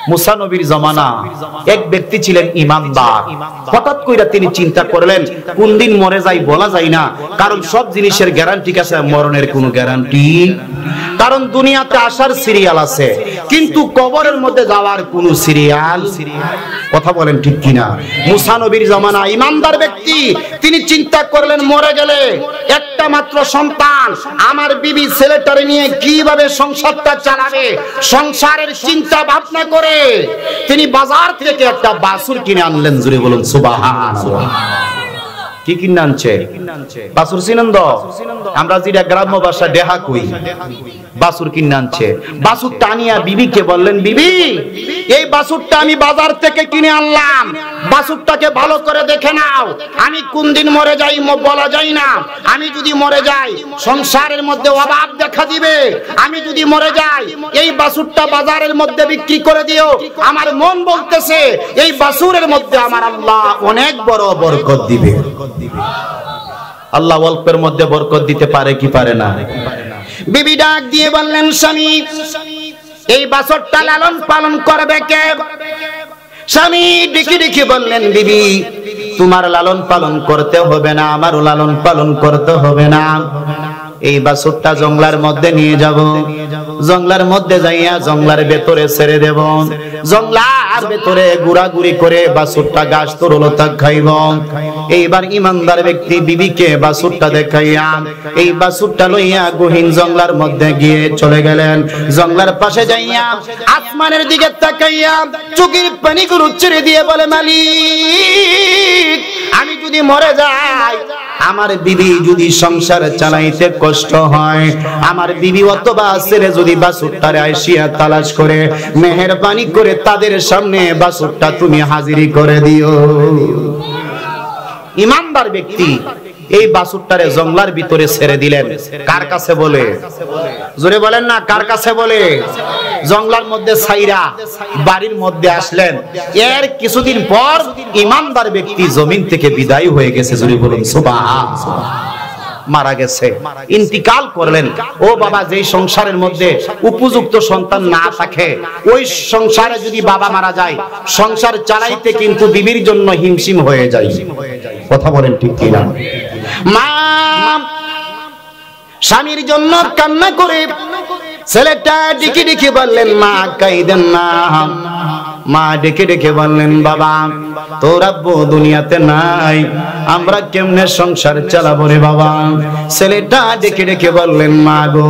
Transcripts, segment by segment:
মুসা নবীর জামানা এক ব্যক্তি ছিলেন ইমানদার। হঠাৎ কইরা তিনি চিন্তা করলেন কোন দিন মরে যাই বলা যায় না, কারণ সব জিনিসের গ্যারান্টি আছে, মরণের কোনো গ্যারান্টি। কারণ দুনিয়াতে আসার সিরিয়াল আছে, কিন্তু কবরের মধ্যে যাওয়ার কোনো সিরিয়াল। কথা বলেন ঠিক কিনা? মুসা নবীর জামানা ইমানদার ব্যক্তি, তিনি চিন্তা করলেন মরে গেলে একটা মাত্র সন্তান, আমার বিবি ছেলেটারে নিয়ে কিভাবে সংসারটা চালাবে, সংসারের চিন্তা ভাবনা করে তিনি বাজার থেকে একটা বাছুর কিনে আনলেন। জোরে বলুন সুবহানাল্লাহ। কি কিনে আনছে? বাছুর চিনেন তো? আমরা যেটা গ্রাম্য ভাষা দেহা কই, বাছুর কিনে আনছে। বাছুরটা আনিয়া বিবিকে বললেন, বিবি এই বাছুরটা আমি বাজার থেকে কিনে আনলাম, বাছুরটাকে ভালো করে দেখে নাও, আমি কোন দিন মরে যাই বলা যায় না, আমি যদি মরে যাই সংসারের মধ্যে অভাব দেখা দিবে, আমি যদি মরে যাই এই বাছুরটা বাজারের মধ্যে বিক্রি করে দিও, আমার মন বলতেছে এই বাছুরের মধ্যে আমার আল্লাহ অনেক বড় বরকত দিবে। আল্লাহ অল্পের মধ্যে বরকত দিতে পারে কি পারে না? বিবি ডাক দিয়ে বললেন, স্বামী এই বাছুরটা লালন পালন করবে কে? স্বামী ডেকে ডেকে বললেন, বিবি তোমার লালন পালন করতে হবে না, আমারও লালন পালন করতে হবে না, এই বাছুরটা জঙ্গলার মধ্যে নিয়ে যাব, জঙ্গলার মধ্যে যাইয়া জঙ্গলার ভেতরে ছেড়ে দেব, জঙ্গলার ভেতরে ঘোরাঘুরি করে বাছুরটা ঘাস তরলতা খাইব। এইবার ইমানদার ব্যক্তি বিবিকে বাছুরটা দেখাইয়া এই বাছুরটা লইয়া গহীন জঙ্গলার মধ্যে গিয়ে চলে গেলেন। জঙ্গলার পাশে যাইয়া আসমানের দিকে তাকাইয়া চোখের পানিগুলো ছেড়ে দিয়ে বলে, মালিক আমি যদি মরে যাই, আমার বিবি যদি সংসার চালাইতে কষ্ট হয়, আমার বিবি অথবা ছেলে যদি বাছুরটারে আইসিয়া তালাশ করে, মেহেরবানি করে তাদের সামনে বাছুরটা তুমি হাজিরি করে দিও। ইমানদার ব্যক্তি এই বাছুরটারে জঙ্গলার ভিতরে ছেড়ে দিলেন। কার কাছে বলে? জোরে বলেন না, কার কাছে বলে? জঙ্গলার মধ্যে ছাইরা বাড়ির মধ্যে আসলেন। এর কিছুদিন পর ইমানদার ব্যক্তি জমিন থেকে বিদায় হয়ে গেছে। জোরে বলুন সুবহানাল্লাহ। মারা গেছে, ইন্তিকাল করলেন। ও বাবা, যেই সংসারের মধ্যে উপযুক্ত সন্তান না থাকে, ওই সংসারে যদি বাবা মারা যায়, সংসার চালাইতে কিন্তু বিবির জন্য হিমশিম হয়ে যায়। কথা বলেন ঠিক কিনা? মা স্বামীর জন্য কান্না করে ছেলেটা ডেকে ডেকে বললেন, মা কাইদেন না। মা ডেকে ডেকে বললেন, বাবা তোর আব্বু দুনিয়াতে নাই, আমরা কেমনে সংসার চালাবো রে বাবা। ছেলেটা ডেকে ডেকে বললেন, মা গো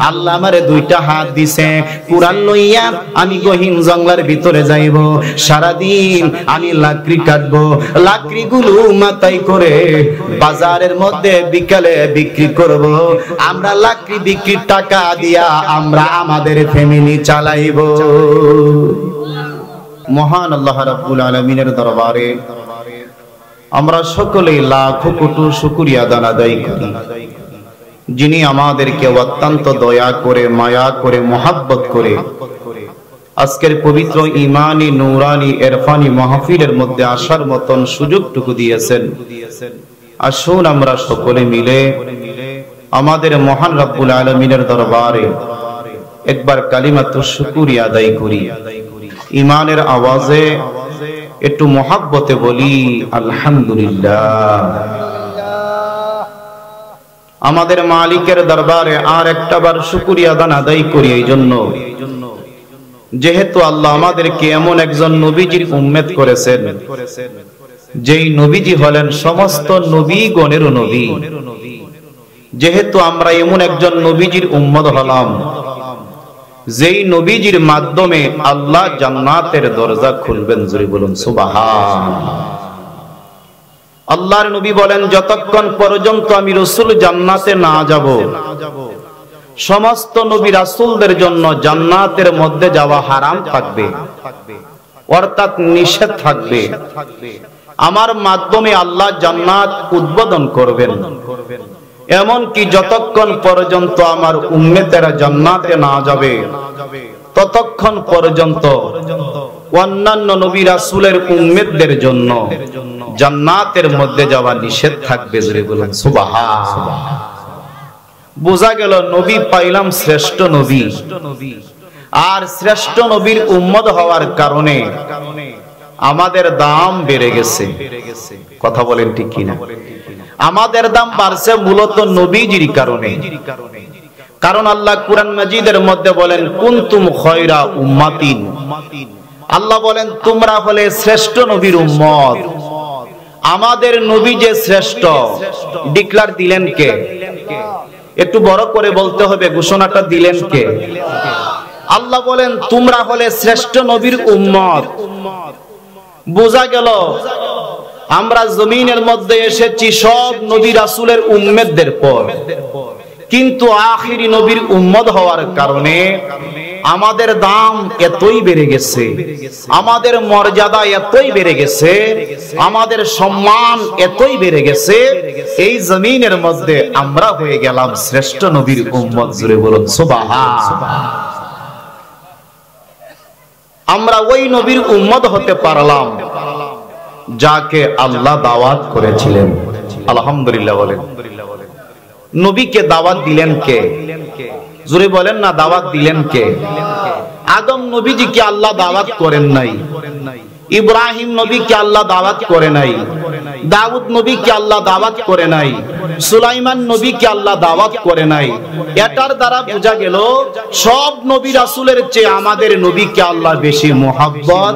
আল্লাহ আমারে দুইটা হাত দিছে, কুরআন লইয়া আমি গহীন জঙ্গলার ভিতরে যাইব, সারাদিন আমি লাকড়ি কাটবো, লাকড়িগুলো মাথায় করে বাজারের মধ্যে বিকালে বিক্রি করব, আমরা লাকড়ি বিক্রির টাকা দিয়া আমরা আমাদের ফ্যামিলি চালাইব। মহান আল্লাহ রাব্বুল আলামিনের দরবারে আমরা সকলেই লাখো কোটি শুকরিয়া আদায় করি, যিনি আমাদেরকে অত্যন্ত দয়া করে, মায়া করে, মহব্বত করে আজকের পবিত্র ঈমানি নূরানি ইরফানি মাহফিলের মধ্যে আসার মতন সুযোগটুকু দিয়েছেন। আসুন আমরা সকলে মিলে আমাদের মহান রব্বুল আলামিনের দরবারে একবার কালিমাতু শুকরিয়া আদায় করি। ইমানের আওয়াজে একটু মহাব্বতে বলি আলহামদুলিল্লাহ। আমাদের মালিকের দরবারে আর একটাবার শুকরিয়া আদায় করি এই জন্য, যেহেতু আল্লাহ আমাদেরকে এমন একজন নবীজির উম্মত করেছেন, যেই নবীজি হলেন সমস্ত নবীগণেরও নবী। যেহেতু আমরা এমন একজন নবীজির উম্মত হলাম, যেই নবীজির মাধ্যমে আল্লাহ জান্নাতের দরজা খুলবেন। জোরে বলুন সুবহানাল্লাহ। আল্লাহর নবী বলেন, যতক্ষণ পর্যন্ত আমি রাসূল জান্নাতে না যাব, সমস্ত নবী রাসূলদের জন্য জান্নাতের মধ্যে যাওয়া হারাম থাকবে, অর্থাৎ নিষেধ থাকবে। আমার মাধ্যমে আল্লাহ জান্নাত উদ্বোধন করবেন। এমনকি যতক্ষণ পর্যন্ত আমার উম্মতেরা জান্নাতে না যাবে, ততক্ষণ পর্যন্ত অন্যান্য নবী রাসূলের উম্মতদের জন্য জান্নাতের মধ্যে যাওয়া নিষেধ থাকবে। জোরে বলুন সুবহানাল্লাহ। বোঝা গেল নবী পাইলাম শ্রেষ্ঠ নবী, আর শ্রেষ্ঠ নবীর উম্মত হওয়ার কারণে আমাদের দাম বেড়ে গেছে। কথা বলেন ঠিক কিনা? আমাদের দাম বাড়ছে মূলত নবীজির কারণে। কারণ আল্লাহ কুরআন মাজিদের মধ্যে বলেন কুনতুম খায়রা উম্মাতিন, আল্লাহ বলেন তোমরা হলে শ্রেষ্ঠ নবীর উম্মত। আমাদের নবী যে শ্রেষ্ঠ ডিক্লার দিলেন কে? একটু বড় করে বলতে হবে, ঘোষণাটা দিলেন কে? আল্লাহ বলেন তোমরা হলে শ্রেষ্ঠ নবীর উম্মত। বোঝা গেল আমরা জমিনের মধ্যে এসেছি সব নবী রাসূলের উম্মতদের পর, কিন্তু আখিরি নবীর উম্মত হওয়ার কারণে আমাদের দাম এতই বেড়ে গেছে, আমাদের মর্যাদা এতই বেড়ে গেছে, আমাদের সম্মান এতই বেড়ে গেছে, এই জমিনের মধ্যে আমরা হয়ে গেলাম শ্রেষ্ঠ নবীর উম্মত। জুড়ে বলুন সুবহানাল্লাহ। আমরা ওই নবীর উম্মত হতে পারলাম যাকে আল্লাহ দাওয়াত করেছিলেন। আলহামদুলিল্লাহ বলেন। নবীকে দাওয়াত দিলেন কে? জোরে বলেন না, দাওয়াত দিলেন কে? আদম নবীজিকে আল্লাহ দাওয়াত করেন নাই, ইব্রাহিম নবীকে আল্লাহ দাওয়াত করে নাই, দাউদ নবীকে আল্লাহ দাওয়াত করে নাই, সুলাইমান নবীকে আল্লাহ দাওয়াত করে নাই। এটার দ্বারা বোঝা গেল সব নবী রাসূলের চেয়ে আমাদের নবীকে আল্লাহ বেশি মুহাব্বত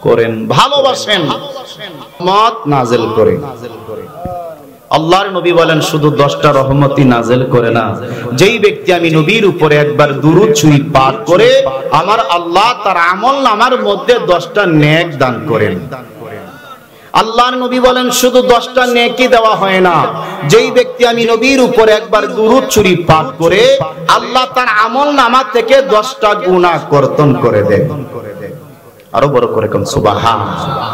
করেন, ভালোবাসেন, রহমত নাযিল করেন। আল্লাহর নবী বলেন শুধু 10টা রহমতই নাযিল করে না, যেই ব্যক্তি আমি নবীর উপরে একবার দুরূদ শরীফ পাঠ করে আমার আল্লাহ তার আমলনামার মধ্যে 10টা নেক দান করেন। আল্লাহর নবী বলেন শুধু 10টা নেকি দেওয়া হয় না, যেই ব্যক্তি আমি নবীর উপরে একবার দুরূদ শরীফ পাঠ করে আল্লাহ তার আমলনামা থেকে 10টা গুনাহ কর্তন করে দেন। আরো বড় করে কোন সুবহানাল্লাহ।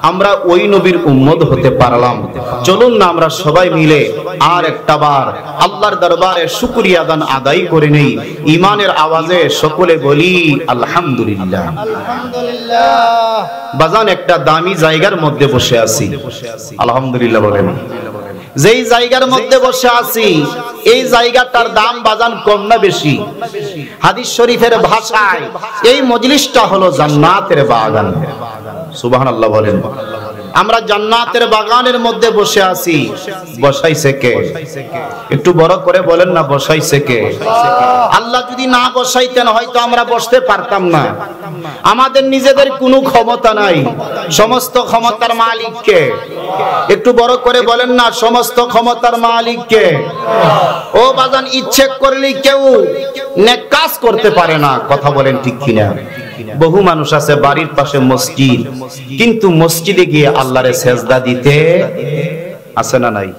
আমরা ওই নবীর উম্মত হতে পারলাম। চলুন না আমরা সবাই মিলে আর একটা বার আল্লাহর দরবারে শুকরিয়া দান আদায় করে নেই। ঈমানের আওয়াজে সকলে বলি আলহামদুলিল্লাহ। আলহামদুলিল্লাহ। বাজান একটা দামি জায়গার মধ্যে বসে আছি, আলহামদুলিল্লাহ বলেন। যেই জায়গার মধ্যে বসে আছি এই জায়গাটার দাম বাজান কম না বেশি? হাদিস শরীফের ভাষায় এই মজলিসটা হলো জান্নাতের বাগান। সুবহানাল্লাহ বলেন। আমরা জান্নাতের বাগানের মধ্যে বসে আছি, বসাইছে কে? একটু বড় করে বলেন না, বসাইছে কে? আল্লাহ যদি না বসাইতেন হয়তো আমরা বসতে পারতাম না। আমাদের নিজেদের কোনো ক্ষমতা নাই, সমস্ত ক্ষমতার মালিক কে? একটু বড় করে বলেন না, সমস্ত ক্ষমতার মালিক কে? ও বাজান, ইচ্ছে করলে কেউ নেক কাজ করতে পারে না। কথা বলেন ঠিক কিনা? বহু মানুষ আছে বাড়ির পাশে মসজিদ, কিন্তু মসজিদে গিয়ে আল্লাহরে সেজদা দিতে আছে না নাই?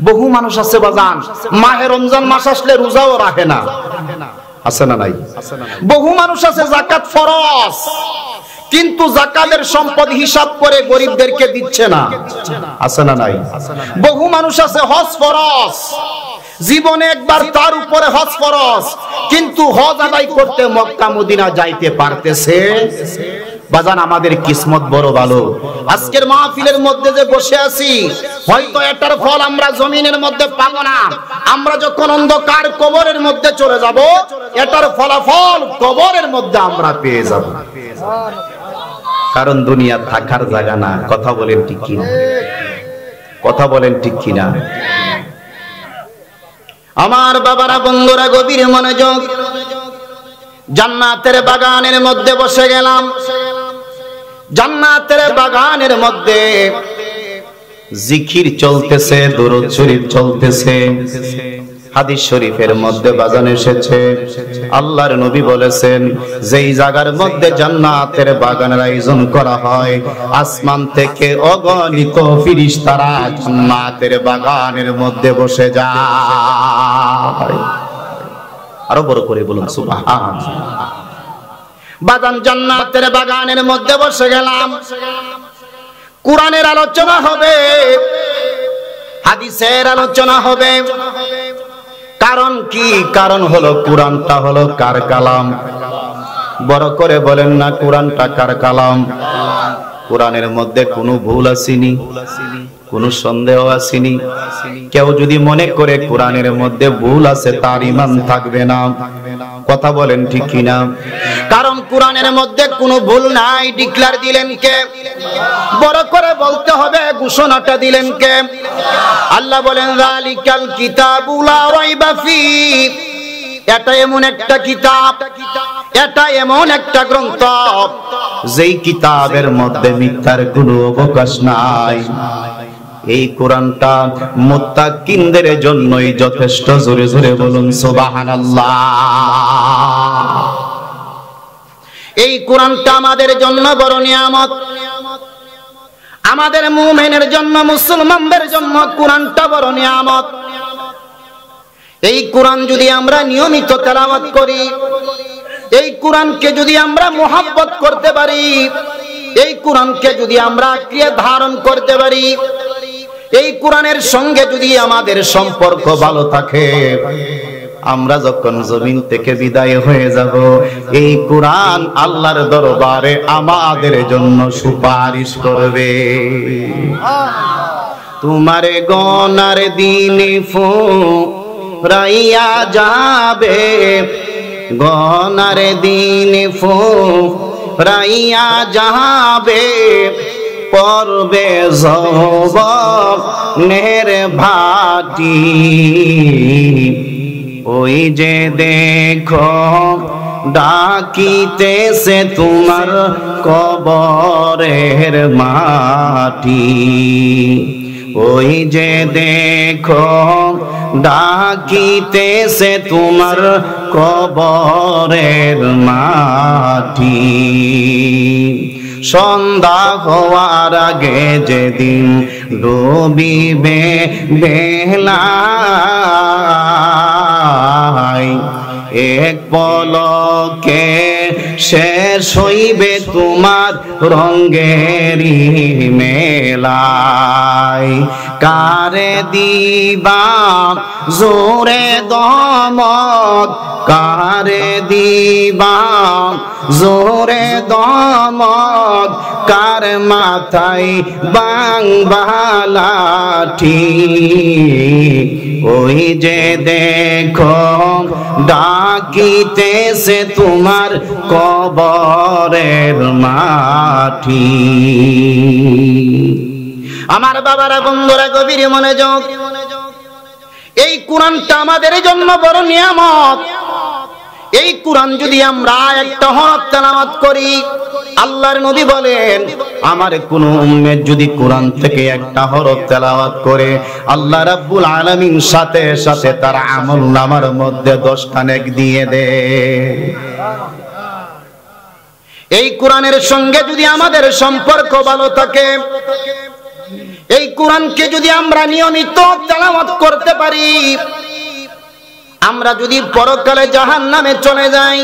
বহু মানুষ আছে বাজান মাহে রমজান মাস আসলে রোজাও রাখে না, আছে না নাই? বহু মানুষ আছে যাকাত ফরজ, কিন্তু যাকাতের সম্পদ হিসাব করে গরিবদেরকে দিচ্ছে না, আছে না নাই? বহু মানুষ আছে হজ ফরজ, জীবনে একবার তার উপরে হজ ফরজ, কিন্তু হজ আদায় করতে মক্কা মদিনা যাইতে পারতেছে। বাজান আমাদের কিসমত বড় ভালো। আজকের মাহফিলের মধ্যে যে বসে আছি হয়তো এটার ফল আমরা জমিনের মধ্যে পাবো না, আমরা যখন অন্ধকার কবরের মধ্যে চলে যাব এটার ফলাফল কবরের মধ্যে আমরা পেয়ে যাব। কারণ দুনিয়া থাকার জায়গা না। কথা বলেন ঠিক কিনা? কথা বলেন ঠিক কিনা? আমার বাবারা, বন্ধুরা, গভীর মনোযোগ। জান্নাতের বাগানের মধ্যে বসে গেলাম। জান্নাতের বাগানের মধ্যে জিকির চলতেছে, দুরূদ শরীফ চলতেছে। হাদিস শরীফের মধ্যে বাজান এসেছে, আল্লাহর নবী বলেছেন যেই জায়গার মধ্যে জান্নাতের বাগানের আয়োজন করা হয় আসমান থেকে অগণিত ফেরেশতারা জান্নাতের বাগানের মধ্যে বসে যায়। আরো বড় করে বলুন সুবহানাল্লাহ। বাগান জান্নাতের বাগানের মধ্যে বসে গেলাম। কোরআনের আলোচনা হবে, হাদিসের আলোচনা হবে। কারণ কি? কারণ হলো কোরআনটা হলো কার কালাম? বড় করে বলেন না, কোরআনটা কার কালাম? কোরআনের মধ্যে কোনো ভুল আসেনি, কোনো সন্দেহ আসেনি। কেউ যদি মনে করে কোরআনের মধ্যে ভুল আছে তার ঈমান থাকবে না। কথা বলেন ঠিক কিনা? কারণ কোরআনের মধ্যে কোনো ভুল নাই, ডিক্লার দিলেন কে? বড় করে বলতে হবে, ঘোষণাটা দিলেন কে? আল্লাহ বলেন যালিকাল কিতাবু লা রাইবা ফি, এটা এমন একটা কিতাব, এটা এমন একটা গ্রন্থ যেই কিতাবের মধ্যে মিথ্যার কোনো অবকাশ নাই। এই কোরআনটা মুত্তাকিনদের জন্যই যথেষ্ট। জোরে জোরে বলুন সুবহানাল্লাহ। এই কোরআনটা আমাদের জন্য বড় নিয়ামত, আমাদের মুমিনের জন্য, মুসলমানদের জন্য কোরআনটা বড় নিয়ামত। এই কোরআন যদি আমরা নিয়মিত তেলাওয়াত করি, এই কোরআনকে যদি আমরা মুহাব্বত করতে পারি, এই কোরআনকে যদি আমরা আঁকড়ে ধারণ করতে পারি, এই কোরআনের সঙ্গে যদি আমাদের সম্পর্ক ভালো থাকে, আমরা যখন জমিন থেকে বিদায় হয়ে যাব, এই কোরআন আল্লাহর দরবারে আমাদের জন্য সুপারিশ করবে। তোমারে গনার দিনে ফুরাইয়া যাবে, গনার দিনে ফুরাইয়া যাবে, পরবে যৌবনের ভাটি। ওই যে দেখো ডাকিতেছে তোমার কবরের মাটি, ওই যে দেখো ডাকিতেছে তোমার কবরের মাটি। সন্ধ্যা হওয়ার আগে যেদিন ডুবিবে বেলা, এক পলকে শেষ হইবে তোমার রঙ্গেরি মেলায়। কারে দিবা জোরে দমক, কারে দিবা জোরে দমক, কার মাথায় বাংবালাঠি। ওই যে দেখো ডাকিতেছে তোমার কবরের মাটি। আমার বাবারা, বন্ধুরা, গভীর মনোযোগ। এই কোরআনটা আমাদের জন্য বড় নিয়ামত। এই কোরআন যদি আমরা একটা হরফ তেলাওয়াত করি, আল্লাহর নবী বলেন, আমার কোন উম্মত যদি কোরআন থেকে একটা হরফ তেলাওয়াত করে, আল্লাহ রাব্বুল আলামিন সাথে সাথে তার আমলনামার মধ্যে 10টা নেক দিয়ে দেয়। এই কোরআনের সঙ্গে যদি আমাদের সম্পর্ক ভালো থাকে, এই কোরআনকে যদি আমরা নিয়মিত তেলাওয়াত করতে পারি, আমরা যদি পরকালে জাহান্নামে চলে যাই,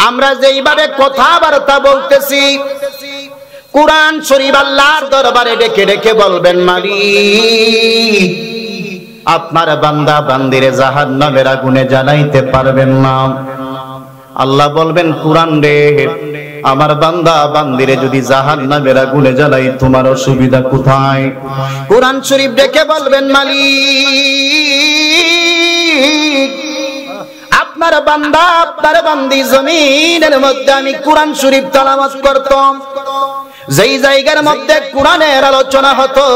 আমরা যেইভাবে কথাবার্তা বলতেছি, কোরআন শরীফ আল্লাহর দরবারে ডেকে ডেকে বলবেন, মালিক আপনার বান্দা বান্দিরে জাহান্নামের আগুনে জ্বালাইতে পারবেন না। আল্লাহ বলবেন, কোরআন রে, আমার বান্দা বান্দিরে যদি জাহান্নামের আগুনে জ্বালাই তোমার অসুবিধা কোথায়? কোরআন শরীফ ডেকে বলবেন, মালিক আপনার বান্দা আপনার বান্দি জমিনের মধ্যে আমি কোরআন শরীফ তেলাওয়াত করতাম, যেই জায়গার মধ্যে কোরআনের আলোচনা হতো,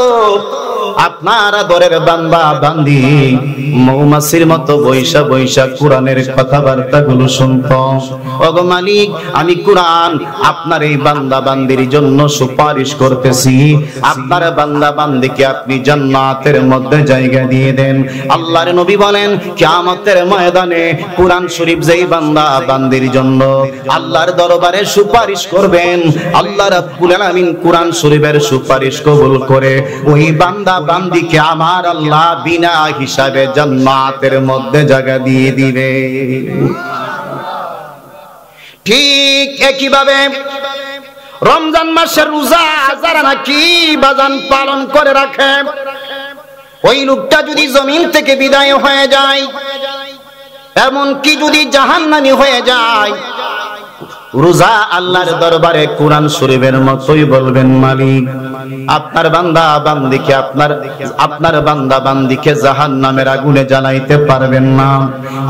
আপনার আদরের বান্দা বান্দি মৌমাছির মতো বৈশা বৈশা কোরআনের কথাবার্তা গুলো শুনত। ওগো মালিক, আমি কোরআন আপনার এই বান্দা বান্দির জন্য সুপারিশ করতেছি, আপনার বান্দা বান্দিকে আপনি জান্নাতের মধ্যে জায়গা দিয়ে দেন। আল্লাহর নবী বলেন, কিয়ামতের ময়দানে কোরআন শরীফ যেই বান্দা বান্দির জন্য আল্লাহর দরবারে সুপারিশ করবেন, আল্লাহ রাব্বুল আলামিন কোরআন শরীফের সুপারিশ কবুল করে ওই বান্দা বান্দিকে আমার আল্লাহ বিনা হিসাবে জান্নাতের মধ্যে জায়গা দিয়ে দিবে। ঠিক একইভাবে রমজান মাসের রোজা যারা নাকি বাজান পালন করে রাখে, ওই লোকটা যদি জমিন থেকে বিদায় হয়ে যায়, এমন কি যদি জাহান্নামী হয়ে যায়, রোজা আল্লাহর দরবারে কোরআন শরীফের মতোই বলবেন, মালিক আপনার বান্দা বান্দিকে আপনার বান্দা বান্দিকে জাহান্নামের আগুনে জ্বালাইতে পারবেন না।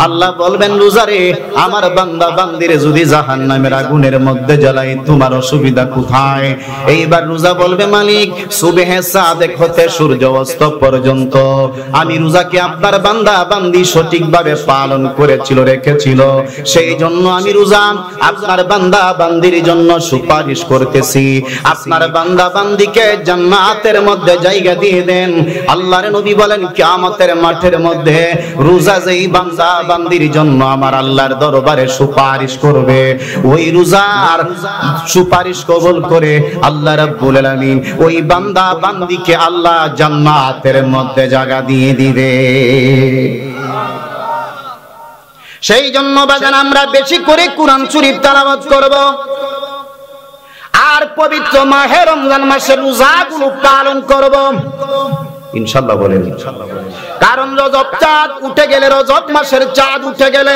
আল্লাহ বলবেন, রোজারে আমার বান্দা বান্দিরে যদি জাহান্নামের আগুনের মধ্যে জ্বালাই তোমার অসুবিধা কোথায়? এইবার রোজা বলবে, মালিক সুবহে সাদেক হতে সূর্য অস্ত পর্যন্ত আমি রোজাকে আপনার বান্দা বান্দি সঠিকভাবে পালন করেছিল, রেখেছিল, সেই জন্য আমি রোজা আপনার বান্দা বান্দির জন্য সুপারিশ করতেছি, আপনার বান্দা বান্দিকে জান্নাতের মধ্যে জায়গা দিয়ে দেন। আল্লাহর নবী বলেন, কিয়ামতের মাঠের মধ্যে রোজা যেই বান্দা বান্দির জন্য আমার আল্লাহর দরবারে সুপারিশ করবে, ওই রোজার সুপারিশ কবুল করে আল্লাহ রাব্বুল আলামিন ওই বান্দা বান্দিকে আল্লাহ জান্নাতের মধ্যে জায়গা দিয়ে দিবে। সেই জন্য বাজান আমরা বেশি করে কোরআন শরীফ তেলাওয়াত করব, আর পবিত্র মাহে রমজান মাসের রোজাগুলো পালন করব ইনশাআল্লাহ। বলেন কারণ রজব চাঁদ উঠে গেলে, রজব মাসের চাঁদ উঠে গেলে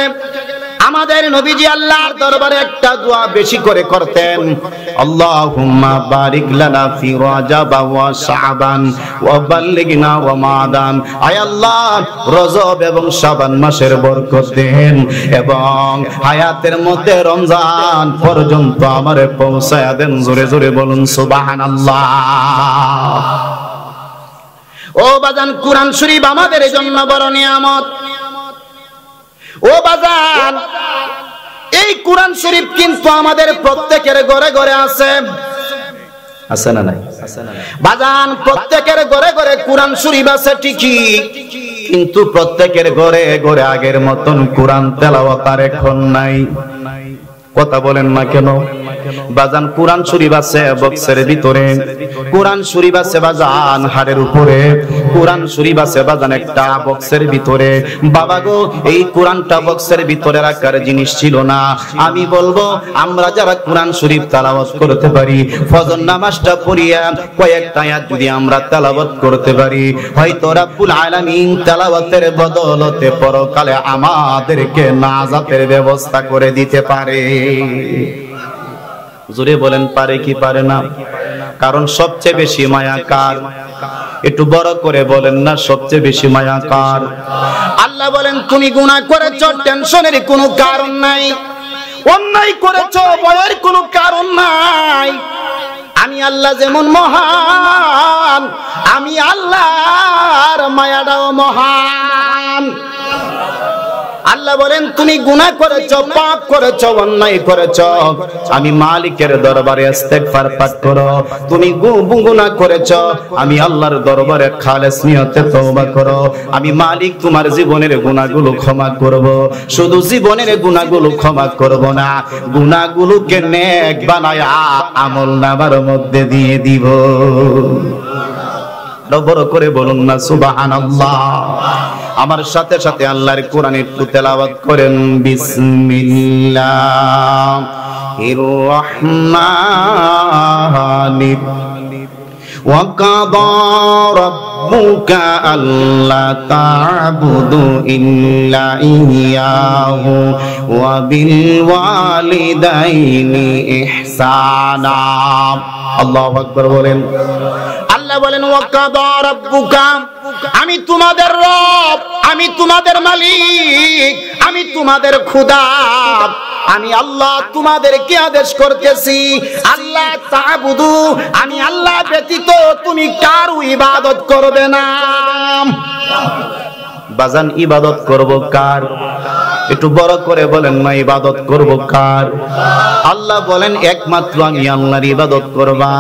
আমাদের নবীজি আল্লাহর দরবারে একটা দোয়া বেশি করে করতেন, আল্লাহুম্মা বারিক লানা ফি রাজাব ওয়া শাবান ওয়া বাল্লিগনা রমাদান। আয় আল্লাহ, রজব এবং শাবান মাসের বরকত দেন এবং হায়াতের মধ্যে রমজান পর্যন্ত আমারে পৌঁছায়া দেন। জোরে জোরে বলুন সুবহানাল্লাহ। ও বাজান, কোরআন শরীফ আমাদের জন্য বড় নিয়ামত। ও বাজান, এই কোরআন শরীফ কিন্তু আমাদের প্রত্যেকের ঘরে ঘরে আছে, আছে না নাই? বাজান, প্রত্যেকের ঘরে ঘরে কোরআন শরীফ আছে ঠিকই, কিন্তু প্রত্যেকের ঘরে ঘরে আগের মতন কোরআন তেলাওয়াত আর এখন নাই। কথা বলেন না কেন? বাজান, কোরআন শরীফ আছে বক্সের ভিতরে, কোরআন শরীফ আছে বাজান হাড়ের উপরে, কোরআন শরীফ আছে বাজান একটা বক্সের ভিতরে। বাবা গো, এই কোরআনটা বক্সের ভিতরে রাখার জিনিস ছিল না। আমি বলবো, আমরা যারা কোরআন শরীফ তেলাওয়াত করতে পারি, ফজর নামাজটা পড়িয়া কয়েকটা আয়াত যদি আমরা তেলাওয়াত করতে পারি, হয়তো রব্বুল আলামিন তেলাওয়াতের বদলতে পরকালে আমাদেরকে নাজাতের ব্যবস্থা করে দিতে পারে। জোরে বলেন, পারে কি পারে না? কারণ সবচেয়ে বেশি মায়া কার? একটু বড় করে বলেন না, সবচেয়ে বেশি মায়া কার? আল্লাহ বলেন, তুমি গুনাহ করেছো, টেনশনের কোনো কারণ নাই, অন্যায় করেছো, ভয়ের কোনো কারণ নাই। আমি আল্লাহ যেমন মহান, আমি আল্লাহর মায়াটাও মহান। আল্লাহ বলেন, তুমি গুনাহ করেছো, পাপ করেছো, অন্যায় করেছো, আমি মালিকের দরবারে ইস্তেগফার পাঠ করো। তুমি গুনাহ করেছো, আমি আল্লাহর দরবারে খালেস নিয়তে তওবা করো। আমি মালিক তোমার জীবনের গুনাহগুলো ক্ষমা করব। শুধু জীবনের গুনাহগুলো ক্ষমা করব না, গুনাহগুলোকে নেক বানায়া আমলনামার মধ্যে দিয়ে দিব। বড় করে বলুন না সুবহানাল্লাহ। আমার সাথে সাথে আল্লাহর কোরআন একটু তেলাওয়াত করেন। বিসমিল্লাহির রাহমানির ওয়া কাদা রাব্বুকা আল্লা তা'বুদু ইল্লা ইয়্যাহু ওয়া বিল ওয়ালিদাইনি ইহসানা। আল্লাহু আকবার বলেন। আল্লাহ বলেন, ওয়া কাদা রাব্বুকা, আমি তোমাদের রব, আমি তোমাদের মালিক, আমি তোমাদের খোদা, আমি আল্লাহ তোমাদেরকে আদেশ করতেছি, আল্লাহ তা'বুদু, আমি আল্লাহ ব্যতীত তুমি কারো ইবাদত করবে না। বাজান, ইবাদত করব কার? একটু বড় করে বলেন না, ইবাদত করব কার? আল্লাহ বলেন, একমাত্র আমি আল্লাহর ইবাদত করবা।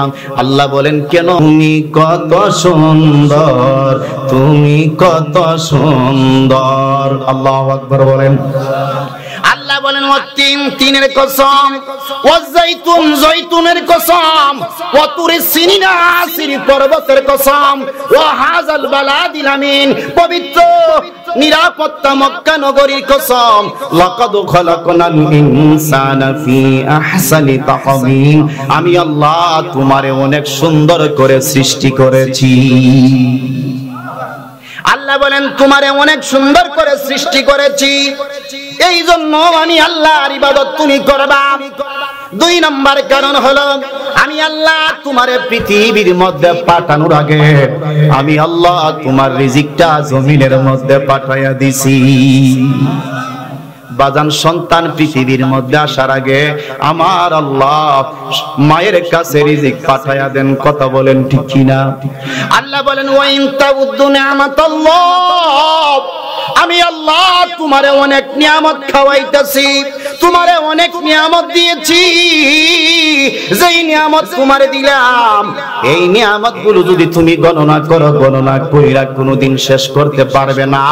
আল্লাহ বলেন, কেন? তুমি কত সুন্দর, তুমি কত সুন্দর। আল্লাহু আকবার বলেন। আল্লাহ বলেন, ওয়াতিন, তিনের কসম, ওয়াজাইতুন, জয়তুনের কসম, ওয়াতুরি সিনিনা, সিনি পর্বতের কসম, ওয়া হাযাল বালাদিল আমিন, পবিত্র নিরাপত্তা মক্কা নগরীর কসম। লাকাদ খালাকনাল ইনসানা ফি আহসানি তাকওয়িম, আমি আল্লাহ তোমারে অনেক সুন্দর করে সৃষ্টি করেছি। আল্লাহ বলেন, তোমারে অনেক সুন্দর করে সৃষ্টি করেছি, এই জন্য আমি আল্লাহর ইবাদত তুমি করবা। দুই নাম্বার কারণ হলো আমি আল্লাহ তোমারে পৃথিবীর মধ্যে পাঠানোর আগে আমি আল্লাহ তোমার রিজিকটা জমিনের মধ্যে পাঠাইয়া দিছি। বাজান সন্তান পৃথিবীর মধ্যে আসার আগে আমার আল্লাহ মায়ের কাছে রিজিক পাঠায়া দেন। কথা বলেন ঠিক কিনা? আল্লাহ বলেন ওয়া ইন তাউদ্দু নি'মাতাল্লাহ, আমি আল্লাহ তোমারে অনেক নিয়ামত খাওয়াইতেছি, তোমারে অনেক নিয়ামত দিয়েছি। যেই নিয়ামত তোমারে দিলাম এই নিয়ামত গুলো যদি তুমি গণনা করো, গণনা কইরা কোনোদিন শেষ করতে পারবে না।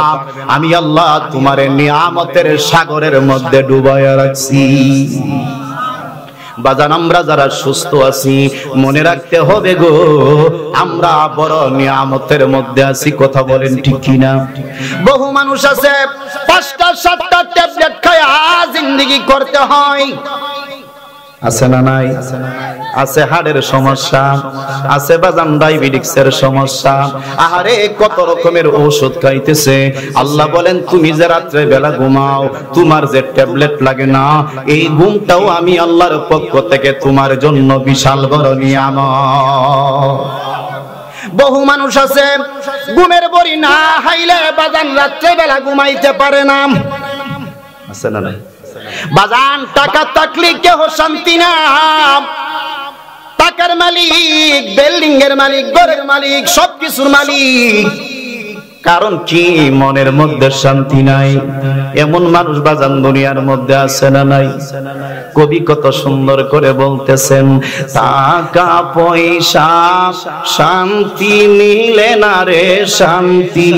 আমি আল্লাহ তোমারে নিয়ামতের সাগরের মধ্যে ডুবাইয়া রাখছি। বাজান আমরা যারা সুস্থ আছি মনে রাখতে হবে গো, আমরা বড় নিয়ামতের মধ্যে আছি। কথা বলেন ঠিক কিনা? বহু মানুষ আছে 5টা 7টা ট্যাবলেট খায়া জিন্দেগি করতে হয়। আছে না নাই? আছে হাড়ের সমস্যা, আছে বাজান ডায়াবেটিসের সমস্যা, আহারে কত রকমের ঔষধ খাইতেছে। আল্লাহ বলেন তুমি যে রাত্রে বেলা ঘুমাও, তোমার যে ট্যাবলেট লাগে না, এই ঘুমটাও আমি আল্লাহর পক্ষ থেকে তোমার জন্য বিশাল বড় নিয়ামত। বহু মানুষ আছে ঘুমের বড়ি না খাইলে বাজান রাত্রে বেলা ঘুমাইতে পারে না। আছে না নাই? বাজান টাকা থাকলে কেহ শান্তি না। টাকার মালিক, বিল্ডিং এর মালিক, ঘরের মালিক, সবকিছুর মালিক, কারণ কি মনের মধ্যে শান্তি নাই। এমন মানুষ বাজান দুনিয়ার মধ্যে আছে না নাই? কবি কত সুন্দর করে বলতেছেন, টাকা পয়সা শান্তি মিলে না রে, শান্তি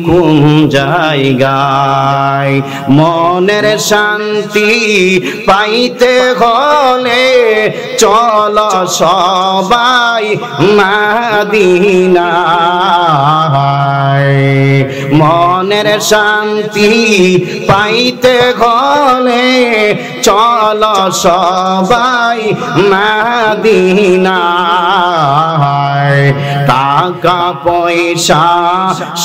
কোন জায়গায়? মনের শান্তি পাইতে হলে চল সবাই মদিনায়। মনের শান্তি পাইতে হলে চল সবাই মদিনায়। টাকা পয়সা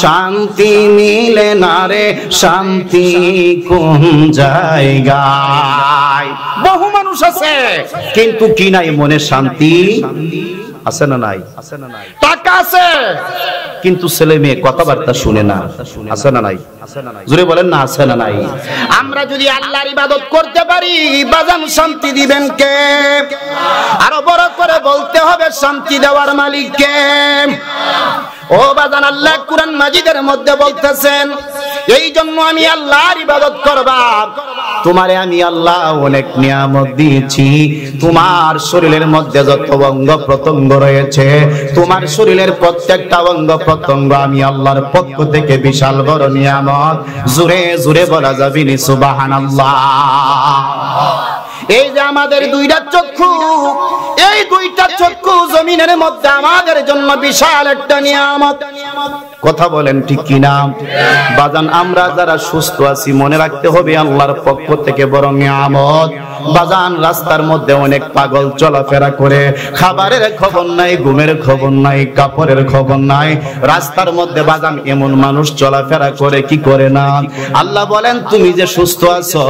শান্তি মিলে না রে, শান্তি কোন জায়গায়? বহু মানুষ আছে কিন্তু কি নাই? মনে শান্তি আছে না নাই? টাকা আছে কিন্তু ছেলে মেয়ে কথাবার্তা শুনে না। আছে না নাই? জোরে বলেন না, আছে না নাই? আমরা যদি আল্লাহর ইবাদত করতে পারি বাজান শান্তি দিবেন কে? আরো বড় করে বলতে হবে শান্তি দেওয়ার মালিক কে? ও বাজান আল্লাহ কুরআন মাজিদের মধ্যে বলতেছেন, এই জন্য আমি আল্লাহর ইবাদত করবা। তোমারে আমি আল্লাহ অনেক নিয়ামত দিয়েছি। তোমার শরীরের মধ্যে যত অঙ্গ প্রত্যঙ্গ রয়েছে, তোমার শরীরের প্রত্যেকটা অঙ্গ প্রত্যঙ্গ আমি আল্লাহর পক্ষ থেকে বিশাল বড় নিয়ামত। জোরে জোরে বলা যাবে নি সুবহানাল্লাহ। এই যে আমাদের দুইটা চক্ষু, এই দুইটা চক্ষু জমিনের মধ্যে আমাদের জন্য বিশাল একটা নিয়ামত। কথা বলেন ঠিক কিনা? বাজান আমরা যারা সুস্থ আছি মনে রাখতে হবে আল্লাহর পক্ষ থেকে বড় নিয়ামত। বাজান রাস্তার মধ্যে অনেক পাগল চলাফেরা করে, খাবারের খবর নাই, ঘুমের খবর নাই, কাপড়ের খবর নাই। রাস্তার মধ্যে বাজান এমন মানুষ চলাফেরা করে কি করে না? আল্লাহ বলেন তুমি যে সুস্থ আছো,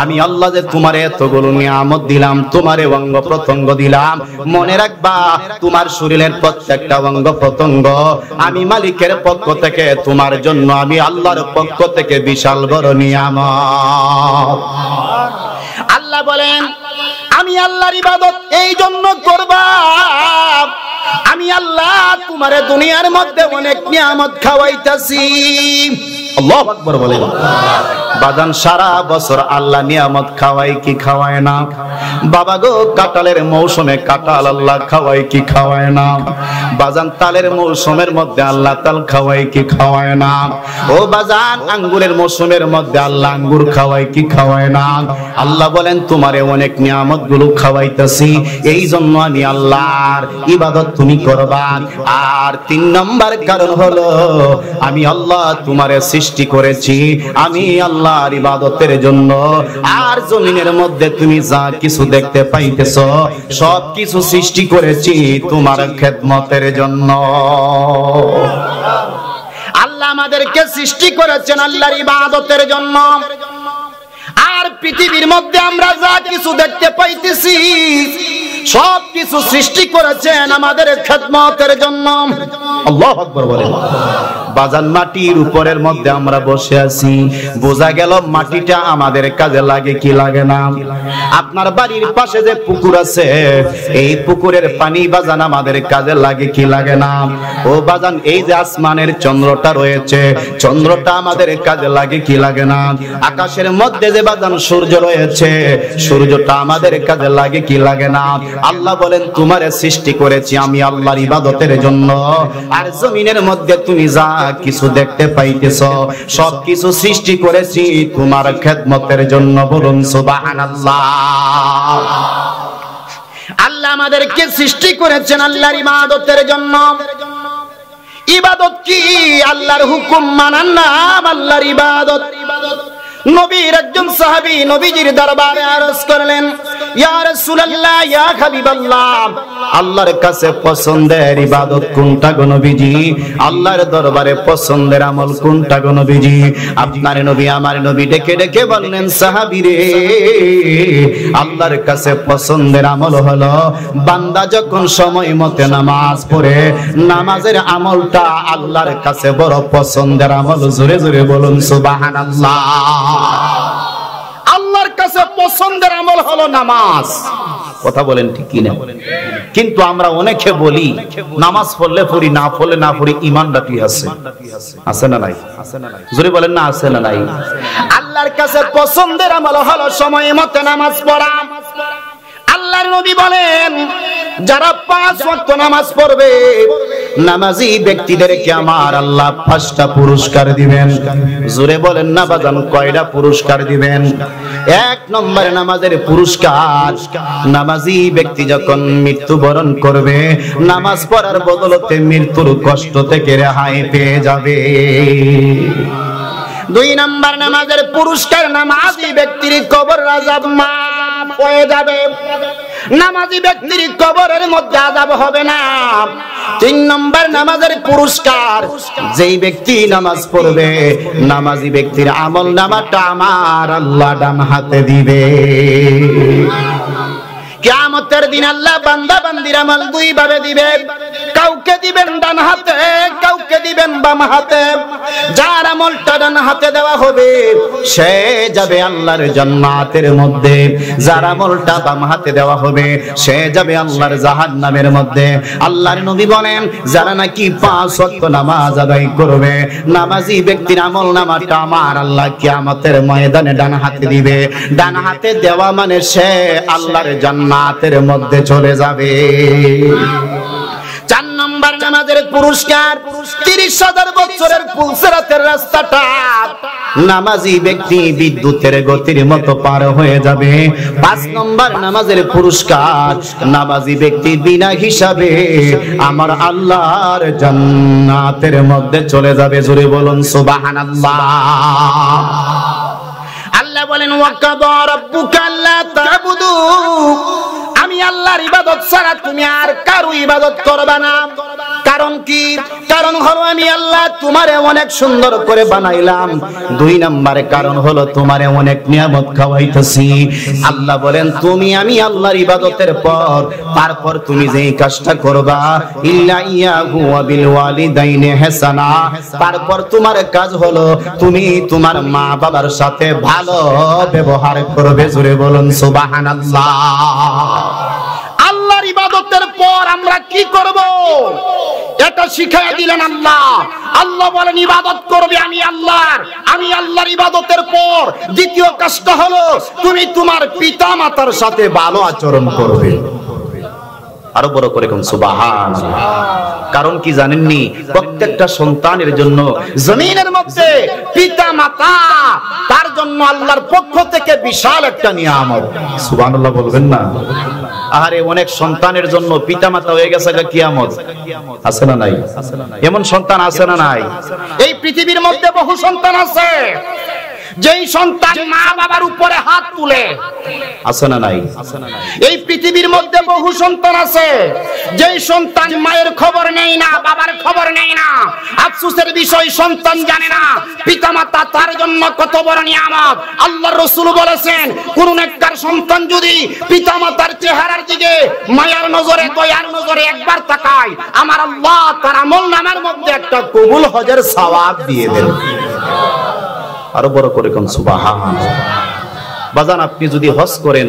আমি আল্লাহ যে তোমার এতগুলো নিয়ামত দিলাম, তোমার অঙ্গ প্রত্যঙ্গ দিলাম, মনে রাখবা তোমার শরীরের প্রত্যেকটা অঙ্গ প্রত্যঙ্গ আমি মালিকের পক্ষ থেকে তোমার জন্য, আমি আল্লাহর পক্ষ থেকে বিশাল বড় নিয়ামত। আল্লাহ বলেন আমি আল্লাহর ইবাদত এই জন্য করবা, আমি আল্লাহ তোমারে দুনিয়ার মধ্যে অনেক নিয়ামত খাওয়াইতাছি। আল্লাহু আকবার বলেন। বাজান সারা বছর আল্লাহ নিয়ামত খাওয়ায় কি খাওয়ায় না? বাবা গো কাঁঠালের মৌসুমে কাঁঠাল আল্লাহ খাওয়ায় কি খাওয়ায় না? বাজান তালের মৌসুমের মধ্যে আল্লাহ তাল খাওয়ায় কি খাওয়ায় না? ও বাজান আঙ্গুরের মৌসুমের মধ্যে আল্লাহ আঙ্গুর খাওয়ায় কি খাওয়ায় না? আল্লাহ বলেন তোমারে অনেক নিয়ামত গুলো খাওয়াইতেছি, এই জন্য আমি আল্লাহর ইবাদত তুমি করবা। আর 3 নম্বর কারণ হলো আমি আল্লাহ তোমারে সৃষ্টি করেছি, আমি আল্লাহর ইবাদতের জন্য। আর জমিনের মধ্যে তুমি যা কিছু দেখতে পাইতেছো সব কিছু সৃষ্টি করেছি তোমার খেদমতের জন্য। আল্লাহ আমাদেরকে সৃষ্টি করেছেন আল্লাহর ইবাদতের জন্য। আর পৃথিবীর মধ্যে আমরা যা কিছু দেখতে পাইতেছি সব কিছু সৃষ্টি করেছেন আমাদের খেদমতের জন্য। আল্লাহু আকবার বলেন। বাজান মাটির উপরের মধ্যে আমরা বসে আছি, বোঝা গেল মাটিটা আমাদের কাজে লাগে কি লাগে না? আপনার বাড়ির পাশে যে পুকুর আছে, এই পুকুরের পানি বাজান আমাদের কাজে লাগে কি লাগে না? ও বাজান, এই যে আসমানের চন্দ্রটা রয়েছে, চন্দ্রটা আমাদের কাজে লাগে কি লাগে না? আকাশের মধ্যে যে বাজান সূর্য রয়েছে, সূর্যটা আমাদের কাজে লাগে কি লাগে না? আল্লাহ বলেন, তোমারে সৃষ্টি করেছি আমি আল্লাহর ইবাদতের জন্য, আর জমিনের মধ্যে তুমি যা কিছু দেখতে পাইতেছো সব কিছু সৃষ্টি করেছি তোমার খেদমতের জন্য। বলুন সুবহানাল্লাহ। আল্লাহ আমাদেরকে সৃষ্টি করেছেন আল্লাহর ইবাদতের জন্য। ইবাদত কি? আল্লাহর হুকুম মানার নাম আল্লাহর ইবাদত। নবীর একজন সাহাবী নবীজির দরবারে আরজ করলেন, ইয়া রাসূলুল্লাহ, ইয়া হাবিবাল্লাহ, আল্লাহর কাছে পছন্দের ইবাদত কোনটা গো নবীজি? আল্লাহর দরবারে পছন্দের আমল কোনটা গো নবীজি? আপনার নবী আমার নবী ডেকে ডেকে বললেন, সাহাবী রে, আল্লাহর কাছে পছন্দের আমল হলো বান্দা যখন সময় মতো নামাজ পড়ে, নামাজের আমলটা আল্লাহর কাছে বড় পছন্দের আমল। জোরে জোরে বলুন সুবহানাল্লাহ। আল্লাহর কাছে পছন্দের আমল হলো নামাজ। কথা বলেন ঠিক কি না? কিন্তু আমরা অনেকে বলি নামাজ পড়লে পড়ি, না পড়লে না পড়ি, ঈমানটা কি আছে? আছে না নাই? জোরে বলেন না, আছে না নাই? আল্লাহর কাছে পছন্দের আমল হলো সময় মতো নামাজ পড়া। আল্লাহর নবী বলেন, যারা 5 ওয়াক্ত নামাজ পড়বে, নামাজি ব্যক্তিদেরকে আমার আল্লাহ 5টা পুরস্কার দিবেন। জোরে বলেন না বাজান, কয়টা পুরস্কার দিবেন? 1 নম্বরে নামাজের পুরস্কার, নামাজি ব্যক্তি যখন মৃত্যুবরণ করবে, নামাজ পড়ার বদলতে মৃত্যুর কষ্ট থেকে রেহাই পেয়ে যাবে। 2 নম্বর নামাজের পুরস্কার, নামাজি ব্যক্তির কবর আযাব মাফ হয়ে যাবে, নামাজি ব্যক্তির কবরের মধ্যে আযাব হবে না। 3 নম্বর নামাজের পুরস্কার, যেই ব্যক্তি নামাজ পড়বে, নামাজি ব্যক্তির আমল নামাটা আমার আল্লাহ ডান হাতে দিবে। কিয়ামতের দিন আল্লাহ বান্দা বান্দির আমল 2 ভাবে দিবে, কাউকে দিবেন ডান হাতে, কাউকে দিবেন বাম হাতে। যার আমলটা ডান হাতে দেওয়া হবে সে যাবে আল্লাহর জান্নাতের মধ্যে, যার আমলটা বাম হাতে দেওয়া হবে সে যাবে আল্লাহর জাহান্নামের মধ্যে। আল্লাহর নবী বলেন, যারা নাকি 5 ওয়াক্ত নামাজ আদায় করবে, নামাজি ব্যক্তির আমল নামাটা আমার আল্লাহ কিয়ামতের ময়দানে ডান হাতে দিবে। ডান হাতে দেওয়া মানে সে আল্লাহর জান্নাতের মধ্যে চলে যাবে। 4 নম্বর নামাজের পুরস্কার, 30,000 বছরের পুলসিরাতের রাস্তাটা নামাজি ব্যক্তি বিদ্যুতের গতির মতো পার হয়ে যাবে। 5 নম্বর নামাজের পুরস্কার, নামাজি ব্যক্তি বিনা হিসাবে আমার আল্লাহর জান্নাতের মধ্যে চলে যাবে। জোরে বলুন সুবহানাল্লাহ। আল্লাহ বলেন, ওয়াকাদা রাব্বুকা আল্লা তা'বুদু, আমি আল্লাহর ইবাদত ছাড়া তুমি আর কারো ইবাদত করবে না। কারণ কি? কারণ হলো আমি আল্লাহ তোমারে অনেক সুন্দর করে বানাইলাম। 2 নম্বরে কারণ হলো তোমারে অনেক নিয়ামত খাওয়াইতেছি। আল্লাহ বলেন, তুমি আমি আল্লাহর ইবাদতের পর তারপর তুমি যেই কাজটা করবা, ইল্লা ইয়াহু ওয়া বিল ওয়ালিদাইনি হাসানা, তারপর তোমার কাজ হলো তুমি তোমার মা বাবার সাথে ভালো ব্যবহার করবে। জোরে বলুন সুবহানাল্লাহ। আল্লাহর ইবাদতের পর আমরা কি করব এটা শিখিয়ে দিলেন আল্লাহ। আল্লাহ বলেন, ইবাদত করবে আমি আল্লাহর, আমি আল্লাহর ইবাদতের পর দ্বিতীয় কাজটা হলো তুমি তোমার পিতা মাতার সাথে ভালো আচরণ করবে। আরো বড় করে কোন সুবহানাল্লাহ। কারণ কি জানেননি? প্রত্যেকটা সন্তানের জন্য জমিনের মধ্যে পিতা মাতা তার জন্য আল্লাহর পক্ষ থেকে বিশাল একটা নিয়ামত। সুবহানাল্লাহ বলবেন না? আরে অনেক সন্তানের জন্য পিতা মাতা হয়ে গেছে কিয়ামত। আছে না নাই? এমন সন্তান আছে না নাই? এই পৃথিবীর মধ্যে বহু সন্তান আছে যেই সন্তান মা বাবার উপরে হাত তুলে, আছে না নাই? এই পৃথিবীর মধ্যে বহু সন্তান আছে যেই সন্তান মায়ের খবর নেই না, বাবার খবর নেই না। আফসোসের বিষয়, সন্তান জানে না পিতামাতা তার জন্য কত বড় নিয়ামত। আল্লাহর রাসূল বলেছেন, কোন নেককার সন্তান যদি পিতামাতার চেহারার দিকে মায়ার নজরে, দয়ার নজরে একবার তাকায়, আমার আল্লাহ তার আমলনামার মধ্যে একটা কবুল হজের সওয়াব দিয়ে দেন। আরো বড় করে কোন সুবহানাল্লাহ। বাজান, আপনি যদি হজ করেন,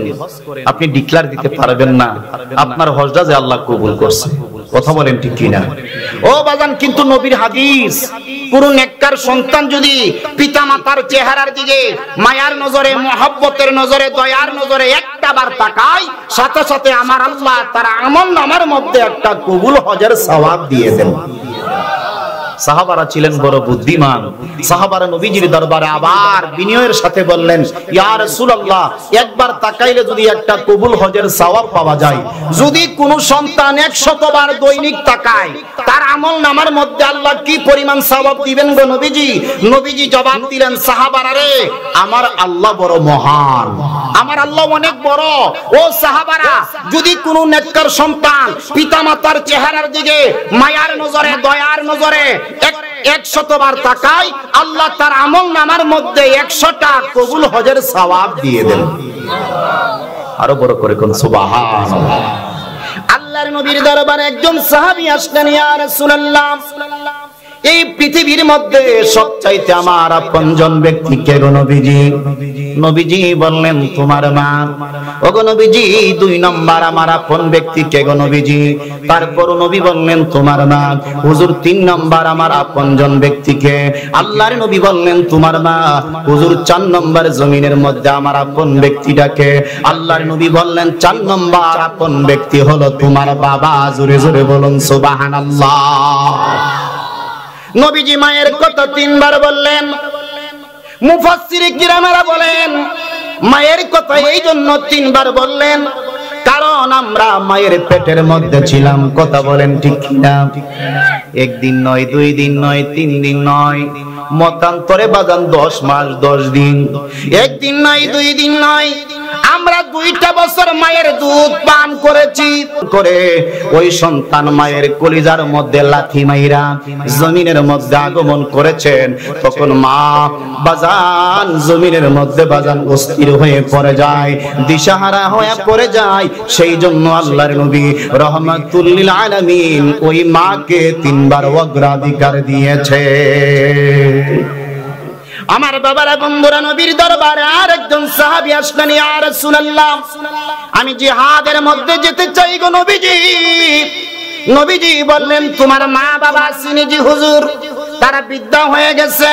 আপনি ডিক্লার দিতে পারবেন না আপনার হজটা যে আল্লাহ কবুল করছে। কথা বলেন ঠিক কিনা? ও বাজান, কিন্তু নবীর হাদিস, কোন নেককার সন্তান যদি পিতামাতার চেহারার দিকে মায়ার নজরে, মহব্বতের নজরে, দয়ার নজরে একটাবার তাকায়, সাথে সাথে আমার আল্লাহ তার আমলনামার মধ্যে একটা কবুল হজের সওয়াব দিয়ে দেন। সাহাবারা ছিলেন বড় বুদ্ধিমান। সাহাবারা নবীজির দরবারে আবার বিনয়ের সাথে বললেন, ইয়া রাসূলুল্লাহ, একবার তাকাইলে যদি একটা কবুল হজের সওয়াব পাওয়া যায়, যদি কোন সন্তান 100 বার দৈনিক তাকায়, তার আমলনামার মধ্যে আল্লাহ কি পরিমাণ সওয়াব দিবেন গো নবীজি? নবীজি জবাব দিলেন, সাহাবারা রে, আমার আল্লাহ বড় মহান, আমার আল্লাহ অনেক বড়। ও সাহাবারা, যদি কোন নেককার সন্তান পিতামাতার চেহারার দিকে মায়ার নজরে, দয়ার নজরে 100 বার তাকায়, আল্লাহ তার আমলনামার মধ্যে 100টা কবুল হজের সওয়াব দিয়ে দেন। আরো বড় করে কোন সুবহানাল্লাহ। আল্লাহর নবীর দরবারে একজন সাহাবী আসলেন, ইয়া রাসূলুল্লাহ, এই পৃথিবীর মধ্যে সবচাইতে আমার আপনজন ব্যক্তি কে গো নবীজি? নবীজি বললেন, তোমার মা। ওগো নবীজি, 2 নম্বর আমার আপন ব্যক্তি কে গো নবীজি? তারপর নবী বললেন, তোমার মা। হুজুর, 3 নম্বর আমার আপনজন ব্যক্তি কে? আল্লাহর নবী বললেন, তোমার মা। হুজুর, 4 নম্বর জমিনের মধ্যে আমার আপন ব্যক্তিটাকে? আল্লাহর নবী বললেন, 4 নম্বর আপন ব্যক্তি হলো তোমার বাবা। জোরে জোরে বলুন সুবহানাল্লাহ। নবীজি মায়ের কথা 3 বার বললেন। মুফাসসিরে কিরামেরা বলেন, মায়ের কথা এই জন্য 3 বার বললেন, কারণ আমরা মায়ের পেটের মধ্যে ছিলাম। কথা বলেন ঠিক কিনা? 1 দিন নয়, 2 দিন নয়, 3 দিন নয়, মতান্তরে বাজান 10 মাস 10 দিন। 1 দিন নয়, 2 দিন নয়, আমরা 2টা বছর মায়ের দুধ পান করেছি। করে ওই সন্তান মায়ের কলিজার মধ্যে লাথি মাইরা জমিনের মধ্যে আগমন করেছেন, তখন মা বাজান জমিনের মধ্যে বাজান অস্থির হয়ে পড়ে যায়, দিশাহারা হয়ে পড়ে যায়। সেই জন্য আল্লাহর নবী রহমাতুল লিল আলামিন ওই মাকে 3 বার অগ্রাধিকার দিয়েছে। আমার বাবারা, বন্ধুরা, নবীর দরবারে আরেকজন সাহাবী আসলেন, ইয়া রাসূলুল্লাহ, আমি জিহাদের মধ্যে যেতে চাই গো নবীজি। নবীজি বললেন, তোমার মা বাবা আসেনি? জি হুজুর, তারা বৃদ্ধা হয়ে গেছে।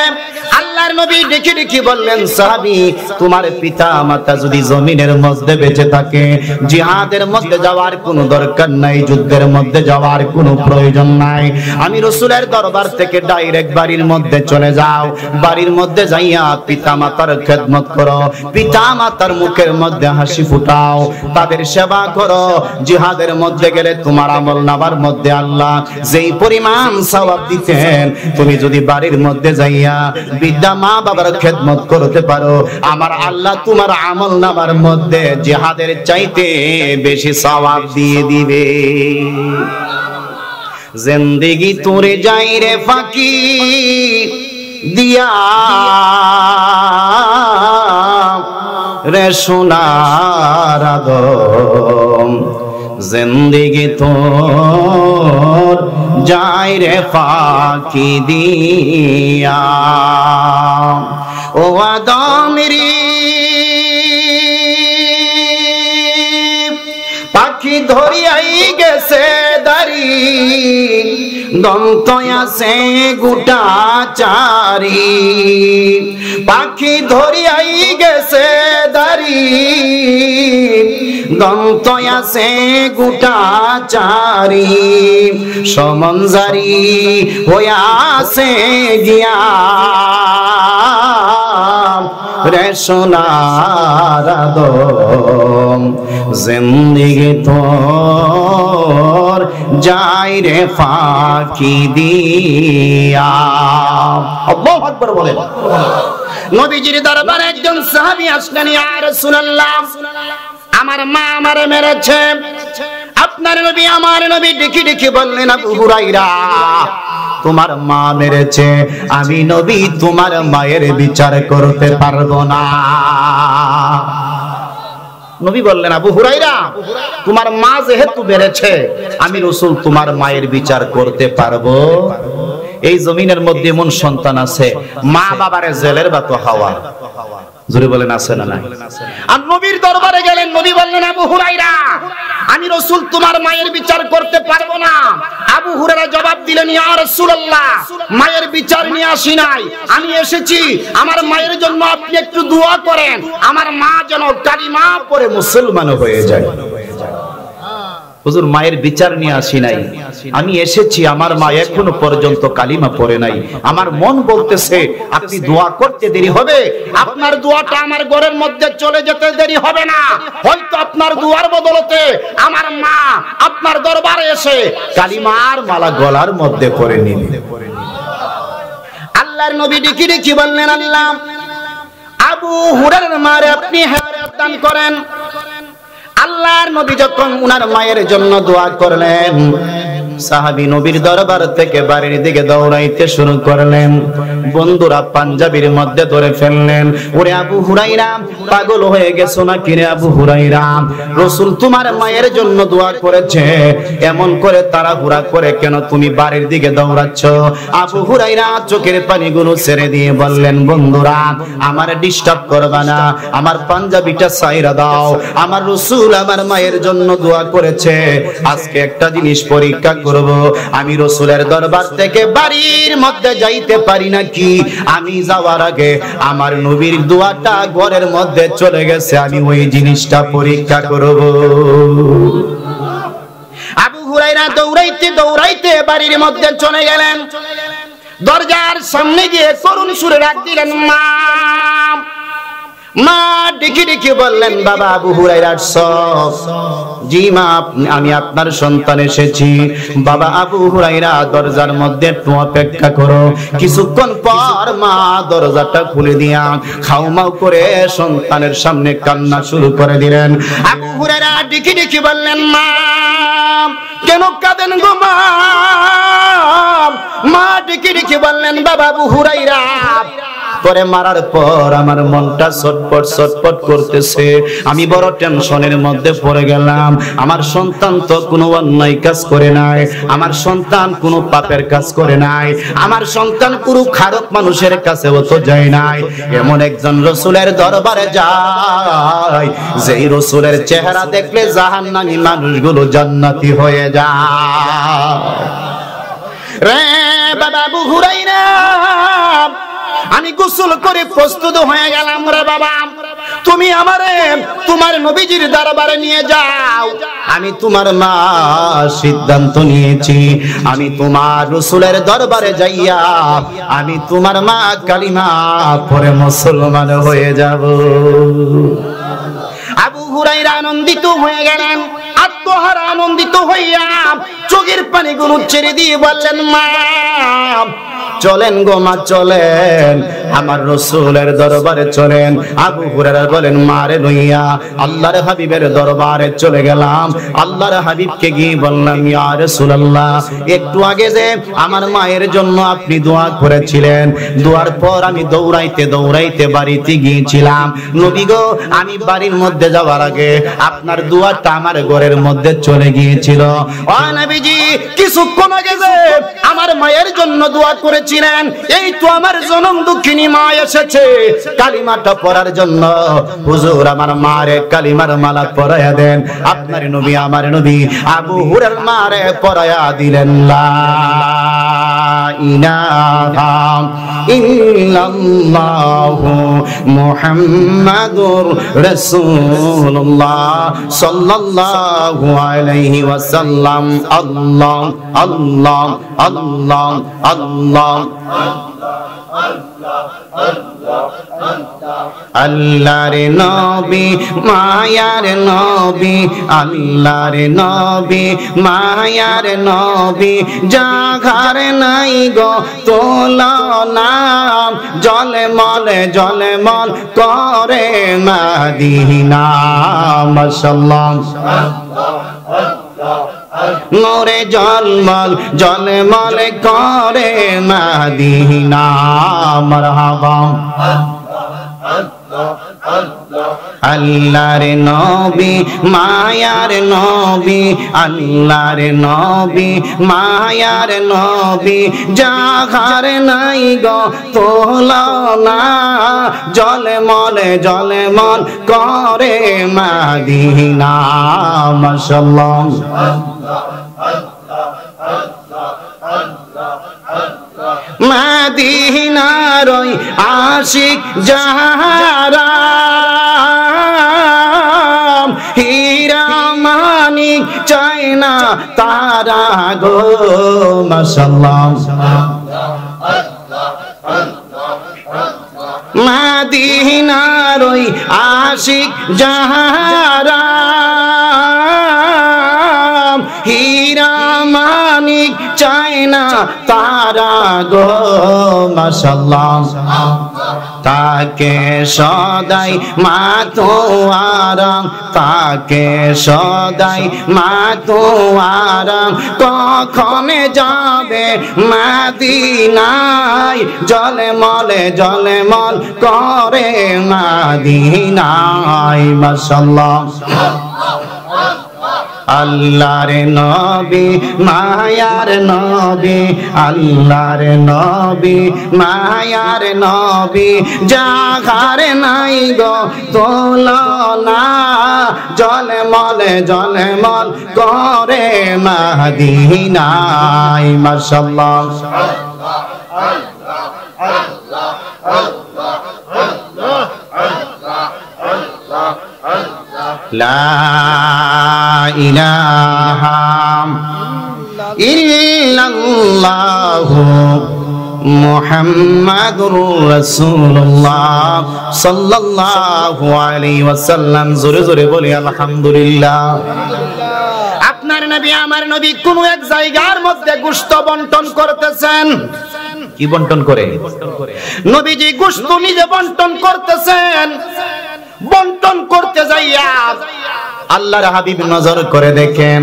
আল্লাহর নবী ডেকে ডেকে বললেন, সাহাবী, তোমার পিতা মাতা যদি জমিনের মধ্যে বেঁচে থাকে, জিহাদের মধ্যে যাওয়ার কোনো দরকার নাই, যুদ্ধের মধ্যে যাওয়ার কোনো প্রয়োজন নাই। আমি রাসূলের দরবার থেকে ডাইরেক্ট বাড়ির মধ্যে চলে যাও। বাড়ির মধ্যে যাইয়া পিতা মাতার খেদমত করো, পিতা মাতার মুখের মধ্যে হাসি ফুটাও, তাদের সেবা করো। জিহাদের মধ্যে গেলে তোমার আমলনামার মধ্যে আল্লাহ যেই পরিমাণ সওয়াব দিতেন, তুমি যদি বাড়ির মধ্যে যাইয়া বৃদ্ধা মা বাবার খেদমত করতে পারো, আমার আল্লাহ তোমার আমলনামার মধ্যে জিহাদের চাইতে বেশি সওয়াব দিয়ে দিবে। জিন্দেগি তোরে যাই রে ফাঁকি দিয়া রে সোনার আদম, জিন্দেগি তোর যাই রে ফাঁকি দিয়া। ও আদম রে পাখি ধরিয়াই গেছে দাড়ি, দন্ত আছে গোটা চারি। পাখি ধরিয়াই গেছে দাড়ি, দন্ত আছে গোটা চারি। সমঞ্জারি হইয়াছে গিয়া রে সোনার আদম, জিন্দেগি তোর যাই রে ফাঁকি দিয়া। আল্লাহু আকবার বলেন। নবীজির দরবারে একজন সাহাবী আসলেন, ইয়া রাসূলুল্লাহ, আমার মা আমারে মেরেছে। আপনার নবী আমার নবী ডেকে ডেকে বললেন, আবু হুরায়রা, তোমার মা মেরেছে, আমি নবী তোমার মায়ের বিচার করতে পারবো না। নবী বললেন, আবু হুরায়রা, তোমার মা যেহেতু মেরেছে, আমি রাসূল তোমার মায়ের বিচার করতে পারবো? এই জমিনের মধ্যে এমন সন্তান আছে, মা বাবারে জেলের বাতো হাওয়া, জোরে বলেন আছে না নাই? আর নবীর দরবারে গেলেন, নবী বললেন, আবু হুরায়রা, আমি রাসূল তোমার মায়ের বিচার করতে পারবো না। আবু হুরায়রা জবাব দিলেন, ইয়া রাসূলুল্লাহ, মায়ের বিচার নিয়ে আসি নাই, আমি এসেছি আমার মায়ের জন্য আপনি একটু দোয়া করেন, আমার মা যেন কালিমা পড়ে মুসলমান হয়ে যায়। হুজুর, মায়ের বিচার নিয়ে আসি নাই, আমি এসেছি আমার মা এখনো পর্যন্ত কালিমা পড়ে নাই, আমার মন বলতেছে আপনি দোয়া করতে দেরি হবে, আপনার দোয়াটা আমার ঘরের মধ্যে চলে যেতে দেরি হবে না, হয়তো আপনার দোয়ার বদলতে আমার মা আপনার দরবারে এসে কালিমার মালা গলার মধ্যে পরে নিবে। আল্লাহর নবী ডেকে ডেকে বললেন, আল্লাহ, আবু হুরায়রার মারে আপনি হেদায়েত দান করেন। আল্লাহর নবী যখন উনার মায়ের জন্য দোয়া করলেন, সাহাবী নবীর দরবার থেকে বাড়ির দিকে দৌড়াইতে শুরু করলেন। বন্ধুরা পাঞ্জাবির মধ্যে ধরে ফেললেন, ওরে আবু হুরায়রা, পাগল হয়ে গেছো নাকি রে আবু হুরায়রা? রাসূল তোমার মায়ের জন্য দোয়া করেছে, এমন করে তাড়াহুড়া করে কেন তুমি বাড়ির দিকে দৌড়াচ্ছ? আবু হুরায়রা চোখের পানিগুলো ছেড়ে দিয়ে বললেন, বন্ধুরা আমার ডিস্টার্ব করবা না, আমার পাঞ্জাবিটা ছাইরা দাও, আমার রাসূল আমার মায়ের জন্য দোয়া করেছে, আজকে একটা জিনিস পরীক্ষা করব, আমি রাসূলের দরবার থেকে বাড়ির মধ্যে যাইতে পারি নাকি? আমি যাওয়ার আগে আমার নবীর দোয়াটা ঘরের মধ্যে চলে গেছে, আমি ওই জিনিসটা পরীক্ষা করব। আবু হুরায়রা দৌড়াইতে দৌড়াইতে বাড়ির মধ্যে চলে গেলেন। দরজার সামনে গিয়ে করুণ সুরে ডাক দিলেন, মা। মা ডেকে ডেকে বললেন, বাবা আবু হুরায়রা সব। জি মা, আমি আপনার সন্তান এসেছি। বাবা আবু হুরায়রা দরজার মধ্যে একটু অপেক্ষা করো। কিছুক্ষণ পর মা দরজাটা খুলে দিয়া খাউমাউ করে সন্তানের সামনে কান্না শুরু করে দিলেন। আবু হুরায়রা ডেকে ডেকে বললেন, মা কেন কাঁদেন গো মা? মা ডেকে ডেকে বললেন, বাবা আবু হুরায়রা পরে মারার পর আমার মনটা ছটফট ছটফট করতেছে, আমি বড় টেনশনের মধ্যে পড়ে গেলাম। আমার সন্তান তো কোনো অন্যায় কাজ করে নাই, আমার সন্তান কোনো পাপের কাজ করে নাই, আমার সন্তান কোনো খারাপ মানুষের কাছেও তো যায় নাই। এমন একজন রাসূলের দরবারে যায়, যেই রাসূলের চেহারা দেখলে জাহান্নামী মানুষগুলো জান্নাতি হয়ে যায়। রে বাবা আবু হুরায়রা, আমি গোসল করে প্রস্তুত হয়ে গেলাম। রে বাবা, তুমি আমারে তোমার নবীজির দরবারে নিয়ে যাও। আমি তোমার মা সিদ্ধান্ত নিয়েছি, আমি তোমার রাসূলের দরবারে যাইয়া আমি তোমার মা কালিমা পড়ে মুসলমান হয়ে যাব। আবু হুরায়রা আনন্দিত হয়ে গেলেন, আত্মহারা আনন্দিত হইয়া চোখের পানিগুলো ছেড়ে দিয়ে বললেন, মা চলেন গো মা, চলেন আমার রাসূলের দরবারে চলেন। আবু হুরায়রা বলেন, মারে লইয়া আল্লাহর হাবিবের দরবারে চলে গেলাম। আল্লাহর হাবিবকে গিয়ে বললাম, ইয়া রাসূলুল্লাহ, একটু আগে যে আমার মায়ের জন্য আপনি দোয়া করেছিলেন, দোয়ার পর আমি দৌড়াইতে দৌড়াইতে বাড়িতে গিয়েছিলাম। নবী গো, আমি বাড়ির মধ্যে যাওয়ার আগে আপনার দোয়াটা আমার ঘরের মধ্যে চলে গিয়েছিল। ও নবীজি, কিছুক্ষণ আগে যে আমার মায়ের জন্য দোয়া করেছিলেন, এই তো আমার জনম দুঃখিনী মা এসেছে কালিমাটা পড়ার জন্য। হুজুর আমার মারে কালিমার মালা পরায়া দেন। আপনার নবী আমার নবী আবু হুরায়রার মারে পরায়া দিলেন, লা ইলাহা ইল্লাল্লাহু মুহাম্মাদুর রাসূলুল্লাহ সাল্লাল্লাহু আলাইহি ওয়াসাল্লাম। আল্লাহ আল্লাহ আল্লাহ আল্লাহ। আল্লাহর নবী মায়ার নবী, আল্লাহর নবী মায়ার নবী, জাগার নাই গো তুলনা, জলে মল করে মদিনা। মাশাআল্লাহ নূরে জলমল করে মদিনা। মারহাবা আল্লাহর নবী মায়ার নবী, আল্লাহর নবী মায়ার নবী, জাগার নাই গো তুলনা, জলমল করে মদিনা। মাশাআল্লাহ মদিনার ওই আশিক যারা, হীরা মানিক চায় না তারা গো। মাশাআল্লাহ মদিনার ওই আশিক যারা, হীরা মানিক চায় না তারা গো। মাশাআল্লাহ তাকে সদাই মাতোয়ারাম, তাকে সদাই মাতোয়ারাম, কখন যাবে মদিনায়, জলমল করে মদিনায়। মাশাআল্লাহ আল্লাহর নবী মায়ার নবী, আল্লাহর নবী মায়ার নবী, জাগার নাই গো তুলনা, জলমল করে মদিনায়। মাশাআল্লাহ লা ইলাহা ইল্লাল্লাহু মুহাম্মাদুর রাসূলুল্লাহ সাল্লাল্লাহু আলাইহি ওয়াসাল্লাম। জোরে জোরে বলি আলহামদুলিল্লাহ। আপনার নবী আমার নবী কোন এক জায়গার মধ্যে গোশত বন্টন করতেছেন। কি বন্টন করে? নবীজি গোশত নিজে বন্টন করতেছেন। বন্টন করতে যাইয়া আল্লাহর হাবিব নজর করে দেখেন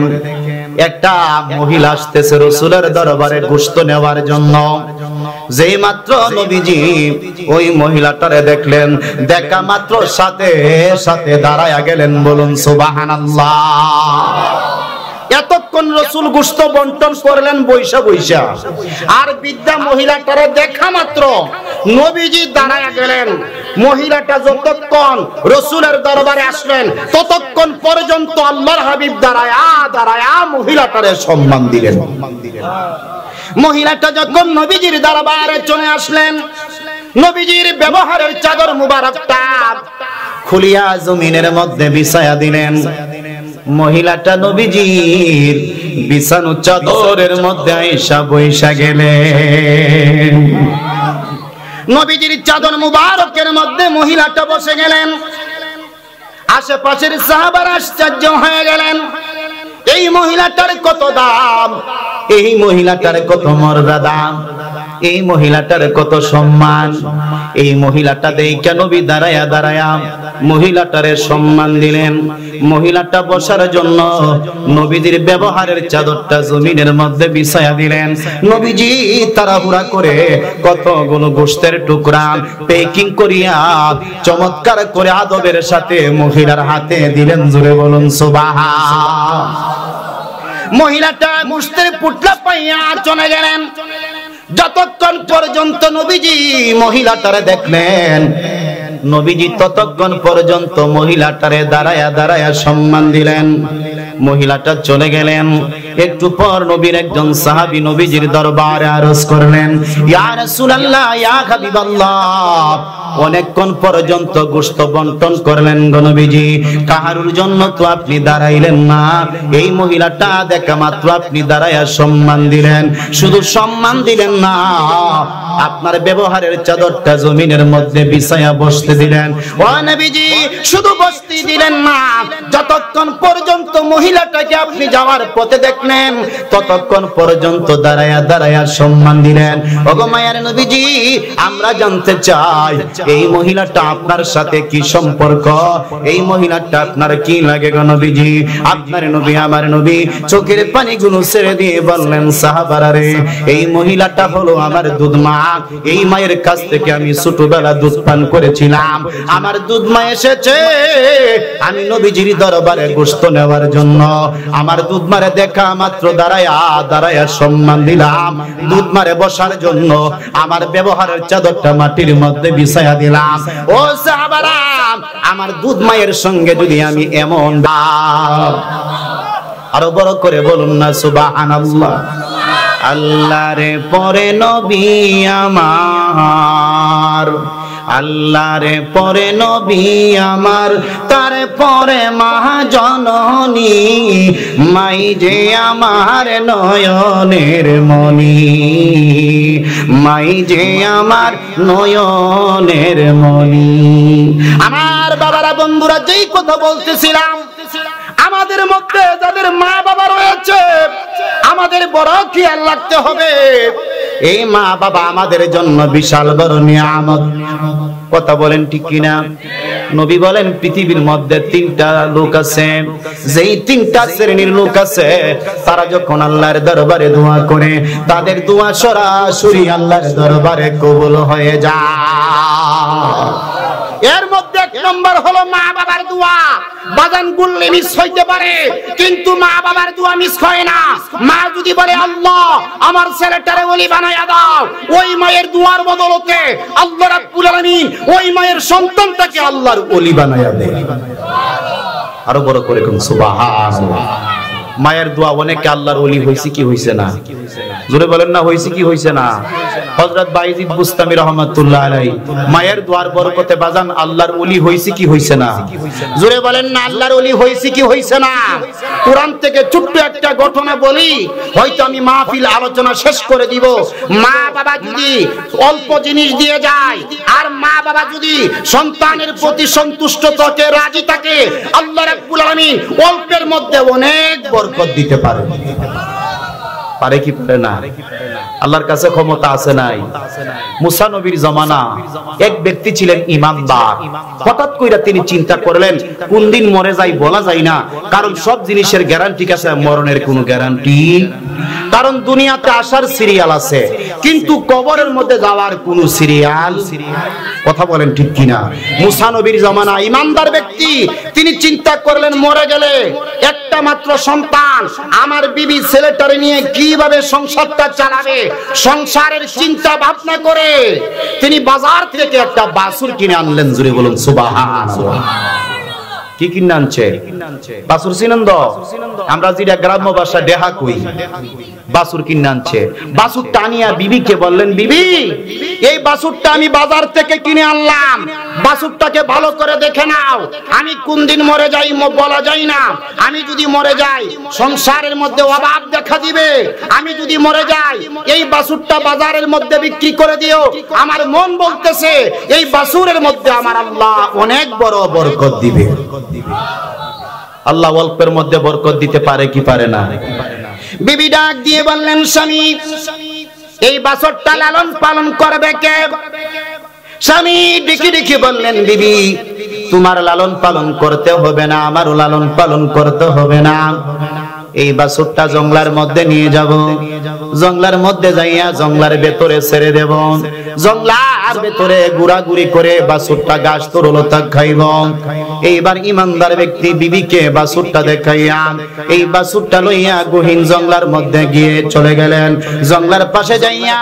একটা মহিলা আসতেছে রাসূলের দরবারে গোশত নেওয়ার জন্য। যেই মাত্র নবীজি ওই মহিলাটারে দেখলেন, দেখা মাত্র সাথে সাথে দাঁড়ায়া গেলেন। বলুন সুবহানাল্লাহ। এতক্ষণ রাসূল গোশত বন্টন করলেন বৈশা বৈশা, আর বিদ্যা মহিলাটারে দেখা মাত্র নবীজি দাঁড়ায়া গেলেন। মহিলাটা যতক্ষণ রাসূলের দরবারে আসলেন ততক্ষণ পর্যন্ত আল্লাহর হাবিব দাঁড়ায়া মহিলাটারে সম্মান দিলেন। মহিলাটা যখন নবীজির দরবারে চলে আসলেন, নবীজির ব্যবহারের চাদর মুবারকটা খুলিয়া জমিনের মধ্যে বিছায়া দিলেন। মহিলাটা নবীজির বিছানো চাদরের মধ্যে আয়েশা বৈশা গেলেন। নবীজির চাদর মুবারকের মধ্যে মহিলাটা বসে গেলেন। আশেপাশের সাহাবারা আশ্চর্য হয়ে গেলেন। এই মহিলাটার কত দাম, এই মহিলাটার কত মর্যাদা, এই মহিলাটার কত সম্মান। এই মহিলাটা দেখে নবী দাঁড়ায়া মহিলাটারে সম্মান দিলেন। মহিলাটা বসার জন্য নবীজির ব্যবহারের চাদরটা জমিনের মধ্যে বিছায়া দিলেন। নবীজি তাড়াহুড়া করে কতগুলো গোশতের টুকরা প্যাকিং করিয়া চমৎকার করে আদবের সাথে মহিলার হাতে দিলেন। জোরে বলুন সুবহান। মহিলাটা গোশতের পুটলা পাইয়া চলে গেলেন। যতক্ষণ পর্যন্ত নবীজি মহিলাটারে দেখলেন, নবীজি ততক্ষণ পর্যন্ত মহিলাটারে দাঁড়ায়া সম্মান দিলেন। মহিলাটা চলে গেলেন। একটু পর নবীর একজন সাহাবী নবীজির দরবারে আরজ করলেন, ইয়া রাসূলুল্লাহ, ইয়া হাবিবাল্লাহ, অনেকক্ষণ পর্যন্ত গোশত বন্টন করলেন গো নবীজি, কাহারুর জন্য তো আপনি দাঁড়াইলেন না। এই মহিলাটা দেখা মাত্র আপনি দাঁড়ায়া সম্মান দিলেন। শুধু সম্মান দিলেন না, আপনার ব্যবহারের চাদরটা জমিনের মধ্যে বিছায়া বসতে দিলেন। ও নবীজি, শুধু বসতে দিলেন না, যতক্ষণ পর্যন্ত মহিলাটাকে আপনি যাওয়ার পথে দেখলেন ততক্ষণ পর্যন্ত দাঁড়ায়া দাঁড়ায়া সম্মান দিলেন। ওগো মায়ের নবীজি, আমরা জানতে চাই এই মহিলাটা আপনার সাথে কি সম্পর্ক? এই মহিলাটা আপনার কি লাগে গো নবীজি? আপনার নবী, আমার নবী চোখের পানিগুলো ছেড়ে দিয়ে বললেন, সাহাবারা রে, এই মহিলাটা হলো আমার দুধ মা। এই মায়ের কাছ থেকে আমি ছোটবেলা দুধ পান করেছিলাম। আমার দুধ মা এসেছে আমি নবীজির দরবারে গোশত নেওয়ার জন্য। আমার দুধ মারে দেখা মাত্র দাঁড়ায়া দাঁড়ায়া সম্মান দিলাম। দুধ মারে বসার জন্য আমার ব্যবহারের চাদরটা মাটির মধ্যে বিছায়া দিলাম। ও সাহাবারা, আমার দুধ মায়ের সঙ্গে যদি আমি এমন, আরো বড় করে বলুন না সুবহানাল্লাহ। আল্লাহরে পরে নবী আমার, আল্লাহরে পরে নবী আমার, তারপরে মহাজননী, মাই যে আমার নয়নের মনি, মাই যে আমার নয়নের মনি। আমার বাবারা, বন্ধুরা, যেই কথা বলতেছিলাম, আমাদের মধ্যে যাদের মা বাবা রয়েছে আমাদের বড় খেয়াল রাখতে হবে। এই মা বাবা আমাদের জন্য বিশাল বড় নিয়ামত। কথা বলেন ঠিক কিনা? নবী বলেন, পৃথিবীর মধ্যে তিনটা লোক আছে, যেই তিনটা শ্রেণীর লোক আছে, তারা যখন আল্লাহর দরবারে দোয়া করে তাদের দোয়া সরাসরি আল্লাহর দরবারে কবুল হয়ে যায়। এর মধ্যে এক নম্বর হলো মা বাবার দোয়া। বাজান গুললে মিস হইতে পারে, কিন্তু মা বাবার দোয়া মিস হয় না। মা যদি বলে, আল্লাহ আমার ছেলেটারে ওলি বানায়া দাও, ওই মায়ের দোয়ার বদলতে আল্লাহ রাব্বুল আলামিন ওই মায়ের সন্তানটাকে আল্লাহর ওলি বানায়া দেয়। আরো বড় করে কোন সুবহানাল্লাহ। মায়ের দোয়া অনেকে আল্লাহর ওলি হইছে কি হইছে না? জোরে বলেন না, হইছে কি হইছে না? হযরত বাইজিদ বুস্তামি রাহমাতুল্লাহ আলাইহি মায়ের দোয়ার বরকতে বাজান আল্লাহর ওলি হইছে কি হইছে না? জোরে বলেন না, আল্লাহর ওলি হইছে কি হইছে না? কুরআন থেকে ছোট্ট একটা ঘটনা বলি, হয়তো আমি মাহফিল আলোচনা শেষ করে দিব। মা বাবা যদি অল্প জিনিস দিয়ে যায় আর মা বাবা যদি সন্তানের প্রতি সন্তুষ্ট থাকে, রাজি থাকে, আল্লাহ রাব্বুল আলামিন অল্পের মধ্যে অনেক বরকত দিতে পারে। পারে কি পারে না? আল্লাহর কাছে ক্ষমতা আছে নাই? মুসা নবীর জামানা এক ব্যক্তি ছিলেন ইমানদার। হঠাৎ কইরা তিনি চিন্তা করলেন, কোন দিন মরে যাই বলা যায় না, কারণ সব জিনিসের গ্যারান্টি আছে, মরণের কোনো গ্যারান্টি। কারণ দুনিয়াতে আসার সিরিয়াল আছে, কিন্তু কবরের মধ্যে যাওয়ার কোনো সিরিয়াল। কথা বলেন ঠিক কিনা? মুসা নবীর জামানা ইমানদার ব্যক্তি, তিনি চিন্তা করলেন, মরে গেলে একটা মাত্র সন্তান, আমার বিবি ছেলেটারে নিয়ে কিভাবে সংসারটা চালাবে, সংসারের চিন্তা ভাবনা করে তিনি বাজার থেকে একটা বাছুর কিনে আনলেন। জুড়ে বলুন সুবহানাল্লাহ। কি কিনে আনছে? বাছুর চিনেন তো? আমরা যেটা গ্রাম্য ভাষা দেহা কই, বাছুর কিনে আনছে। বাছুর টানিয়া বিবিকে বললেন, বিবি এই বাছুরটা আমি বাজার থেকে কিনে আনলাম, বাছুরটাকে ভালো করে দেখে নাও, আমি কোন দিন মরে যাই বলা যায় না, আমি যদি মরে যাই সংসারের মধ্যে অভাব দেখা দিবে, আমি যদি মরে যাই এই বাছুরটা বাজারের মধ্যে বিক্রি করে দিও, আমার মন বলতেছে এই বাছুরের মধ্যে আমার আল্লাহ অনেক বড় বরকত দিবে। আল্লাহ অল্পের মধ্যে বরকত দিতে পারে কি পারে না? বিবি ডাক দিয়ে বললেন, স্বামী এই বাছুরটা লালন পালন করবে কে? স্বামী ডেকে ডেকে বললেন, বিবি তোমার লালন পালন করতে হবে না, আমারও লালন পালন করতে হবে না, এই বাছুরটা জঙ্গলার মধ্যে নিয়ে যাব, জঙ্গলার মধ্যে যাইয়া জঙ্গলার ভেতরে ছেড়ে দেব, জঙ্গলার ভেতরে ঘোরাঘুরি করে বাছুরটা ঘাস তরলতা খাইব। এইবার ইমানদার ব্যক্তি বিবিকে বাছুরটা দেখাইয়া এই বাছুরটা লইয়া গহীন জঙ্গলার মধ্যে গিয়ে চলে গেলেন। জঙ্গলার পাশে যাইয়া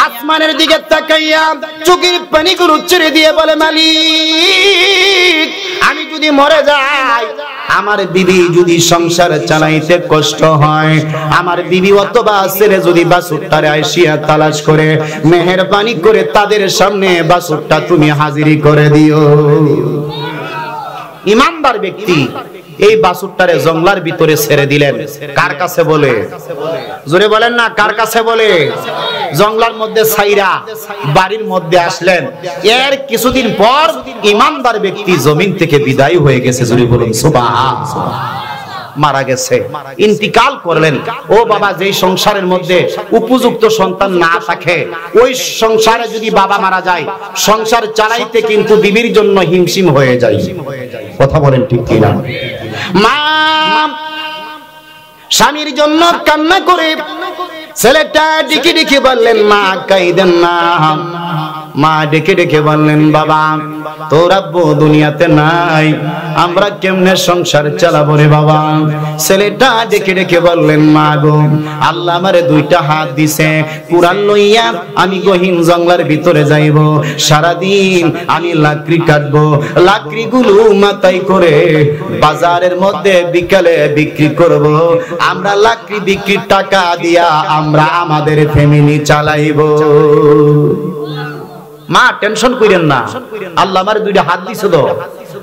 আসমানের দিকে তাকাইয়া চোখের পানিগুলো ছেড়ে দিয়ে বলে, মালিক আমি যদি মরে যাই আমার বিবি যদি সংসার চালাইতে কষ্ট হয়, আমার বিবি অথবা ছেলে যদি বাছুরটারে আইসিয়া তালাশ করে, মেহেরবানি করে তাদের সামনে বাছুরটা তুমি হাজিরি করে দিও। ইমানদার ব্যক্তি এই বাছুরটারে জঙ্গলার ভিতরে ছেড়ে দিলেন। কার কাছে বলে? জোরে বলেন না, কার কাছে বলে? জঙ্গলার মধ্যে ছাইরা বাড়ির মধ্যে আসলেন। এর কিছুদিন পর ইমানদার ব্যক্তি জমিন থেকে বিদায় হয়ে গেছে। জোরে বলুন সুবহানাল্লাহ। মারা গেছে, ইন্তিকাল করলেন। ও বাবা, যেই সংসারের মধ্যে উপযুক্ত সন্তান না থাকে, ওই সংসারে যদি বাবা মারা যায়, সংসার চালাইতে কিন্তু বিবির জন্য হিমশিম হয়ে যায়। কথা বলেন ঠিক কিনা? মা স্বামীর জন্য কান্না করে ছেলেটা ডেকে ডেকে বললেন, মা কাইদেন না। মা ডেকে ডেকে বললেন, বাবা তোর আব্বু দুনিয়াতে নাই, আমরা কেমনে সংসার চালাবো রে বাবা। ছেলেটা ডেকে ডেকে বললেন, মা গো, আল্লাহ আমারে দুইটা হাত দিছে, কুরআন লইয়া আমি গহীন জঙ্গলের ভিতরে যাইব, সারাদিন আমি লাকড়ি কাটবো, লাকড়িগুলো মাথায় করে বাজারের মধ্যে বিকালে বিক্রি করব, আমরা লাকড়ি বিক্রির টাকা দিয়া আমরা আমাদের ফ্যামিলি চালাইব। মা টেনশন করেন না, আল্লাহ আমার দুইটা হাত দিছে তো,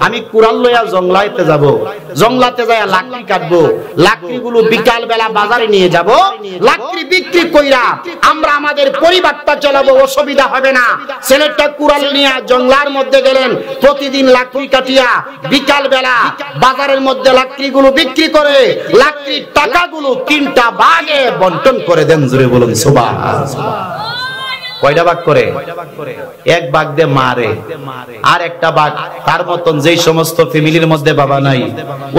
আমি কুরআন লইয়া জঙ্গলাতে যাব, জঙ্গলাতে যাইয়া লাকড়ি কাটবো, লাকড়িগুলো বিকাল বেলা বাজারে নিয়ে যাব, লাকড়ি বিক্রি কইরা আমরা আমাদের পরিবারটা চালাবো, অসুবিধা হবে না। ছেলেটা কুরআন নিয়ে জঙ্গলার মধ্যে গেলেন, প্রতিদিন লাকড়ি কাটিয়া বিকাল বেলা বাজারের মধ্যে লাকড়িগুলো বিক্রি করে লাকড়ির টাকাগুলো তিনটা ভাগে বন্টন করে দেন। জোরে বলুন সুবহানাল্লাহ। কয়টা ভাগ করে? এক ভাগ দিয়ে মারে, আর একটা ভাগ তার মতন যেই সমস্ত ফ্যামিলির মধ্যে বাবা নাই,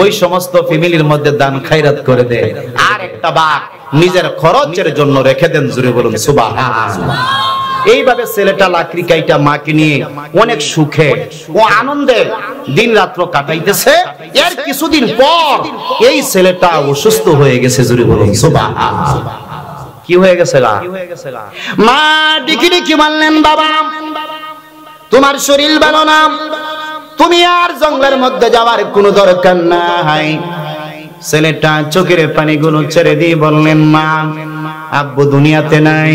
ওই সমস্ত ফ্যামিলির মধ্যে দান খায়রাত করে দেয়, আর একটা ভাগ নিজের খরচের জন্য রেখে দেন। জোরে বলুন সুবহানাল্লাহ। এইভাবে ছেলেটা লাকড়ি কাইটা মাকে নিয়ে অনেক সুখে ও আনন্দে দিন রাত্র কাটাইতেছে। এর কিছুদিন পর এই ছেলেটা অসুস্থ হয়ে গেছে। জোরে বলুন সুবহানাল্লাহ। কি হয়ে গেছে গা? মা ডেকে ডেকে বললেন, বাবা তোমার শরীর ভালো না, তুমি আর জঙ্গলের মধ্যে যাওয়ার কোনো দরকার নাই। ছেলেটা চোখের পানিগুলো ছেড়ে দিয়ে বললেন, মা আব্বু দুনিয়াতে নাই,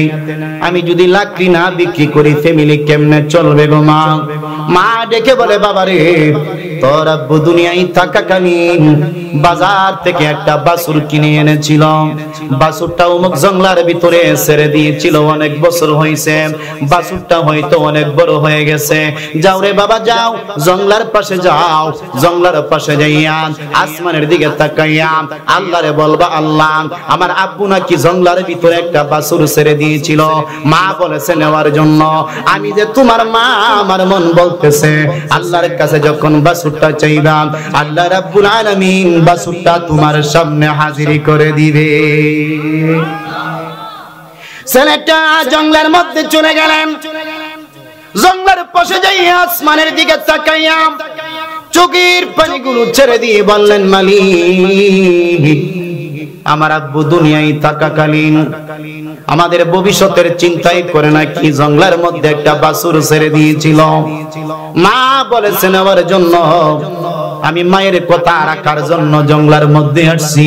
আমি যদি লাকড়ি না বিক্রি করি ফ্যামিলি কেমনে চলবে গো মা? মা ডেকে বলে, বাবা রে, তোর আব্বু দুনিয়ায় থাকাকালীন বাজার থেকে একটা বাছুর কিনে এনেছিল, বাছুরটা অমুক জঙ্গলার ভিতরে ছেড়ে দিয়েছিল, অনেক বছর হয়েছে, বাছুরটা হয়তো অনেক বড় হয়ে গেছে। যাও রে বাবা যাও, জঙ্গলার পাশে যাও, জঙ্গলার পাশে যাইয়া আসমানের দিকে তাকাইয়া আল্লাহরে বলবা, আল্লাহ আমার আব্বু নাকি জঙ্গলার ভিতরে একটা বাছুর ছেড়ে দিয়েছিল, মা বলেছে নেওয়ার জন্য। আমি যে তোমার মা, আমার মন বলতেছে আল্লাহর কাছে যখন বাছুরটা চাইবা, আল্লাহ রাব্বুল আলামিন বাছুরটা তোমার সামনে হাজির করে দিবে। ছেলেটা জঙ্গলের মধ্যে চলে গেলেন, জঙ্গলের পাশে যাইয়া আসমানের দিকে তাকাইয়া চোখের পানিগুলো ছেড়ে দিয়ে বললেন, মালিক আমার আব্বু দুনিয়ায় থাকাকালীন আমাদের ভবিষ্যতের চিন্তাই করে নাকি জঙ্গলের মধ্যে একটা বাছুর ছেড়ে দিয়েছিল, মা বলেছে নেওয়ার জন্য। আমি মায়ের কথা রাখার জন্য জঙ্গলের মধ্যে আসছি।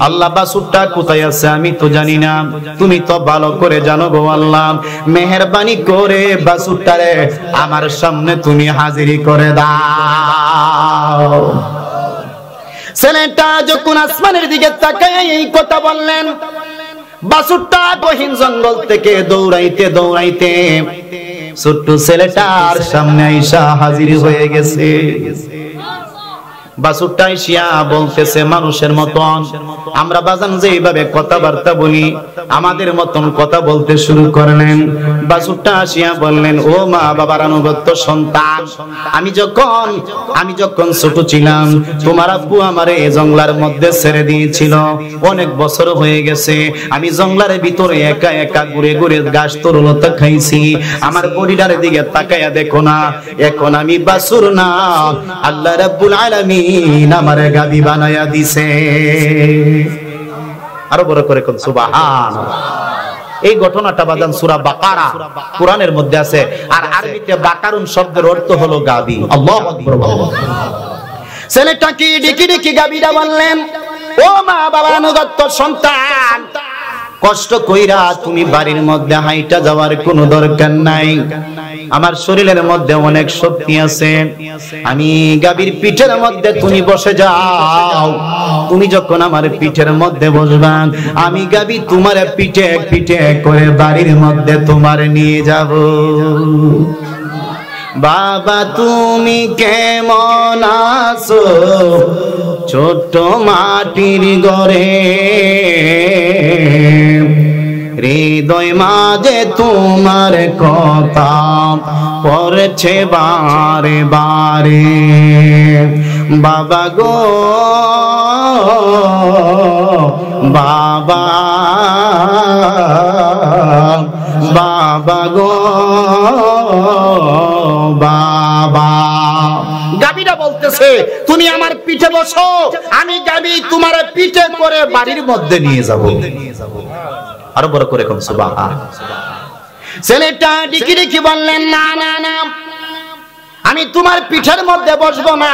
আল্লাহ বাছুরটা কোথায় আছে আমি তো জানি না, তুমি তো ভালো করে জানো গো আল্লাহ, মেহেরবানি করে বাছুরটারে আমার সামনে তুমি হাজিরি করে দাও। ছেলেটা যখন আসমানের দিকে তাকায় এই কথা বললেন, বাছুরটা গহীন জঙ্গল থেকে দৌড়াইতে দৌড়াইতে ছোট্ট ছেলেটার সামনে আইসা হাজির হয়ে গেছে। বাছুরটা আইসা বলতেছে মানুষের মতন, আমরা বাজান যেভাবে কথাবার্তা বলি আমাদের মতন কথা বলতে শুরু করলেন। বাছুরটা আসিয়া বললেন, ও মা বাবার আনুগত্য সন্তান, আমি যখন ছোট ছিলাম তোমার আব্বু আমারে জঙ্গলার মধ্যে ছেড়ে দিয়েছিল, অনেক বছর হয়ে গেছে, আমি জঙ্গলার ভিতরে একা একা ঘুরে ঘুরে ঘাস তরুলতা খাইছি, আমার পরিবারের দিকে তাকায়া দেখো না, এখন আমি বাছুর না, আল্লাহ রাব্বুল আলামিন আমারে গাবি বানায়া দিছে। আরো বড় করে কোন সুবহানাল্লাহ। এই ঘটনাটা বাদান সূরা বাকারা কোরআনের মধ্যে আছে, আর আরবিতে বাকারুন শব্দের অর্থ হলো গাবি। আল্লাহু আকবার। ছেলেটাকে ডেকে ডেকে গাবিটা বললেন, ও মা বাবার অনুগত সন্তান, কষ্ট কইরা তুমি বাড়ির মধ্যে হাইটা যাওয়ার কোনো দরকার নাই। আমার শরীরের মধ্যে অনেক শক্তি আছে, আমি গাভীর পিঠের মধ্যে তুমি বসে যাও। তুমি যখন আমার পিঠের মধ্যে বসবা, আমি গাভী তোমার পিঠে পিঠে করে বাড়ির মধ্যে তোমার নিয়ে যাব। বাবা তুমি কেমন আছো ছোট মাটির ঘরে, হৃদয় মাঝে তোমার কথা পড়ছে বারে বারে। বাবা গো বাবা, বাবা গো বাবা। গাভীটা বলতেছে, তুমি আমার পিঠে বসো, আমি গাভী তোমার পিঠে করে বাড়ির মধ্যে নিয়ে যাব। আরো বড় করে কোন সুবহান। ছেলেটা ডিকি ডিকি বললেন, না না না, আমি তোমার পিঠের মধ্যে বসবো না।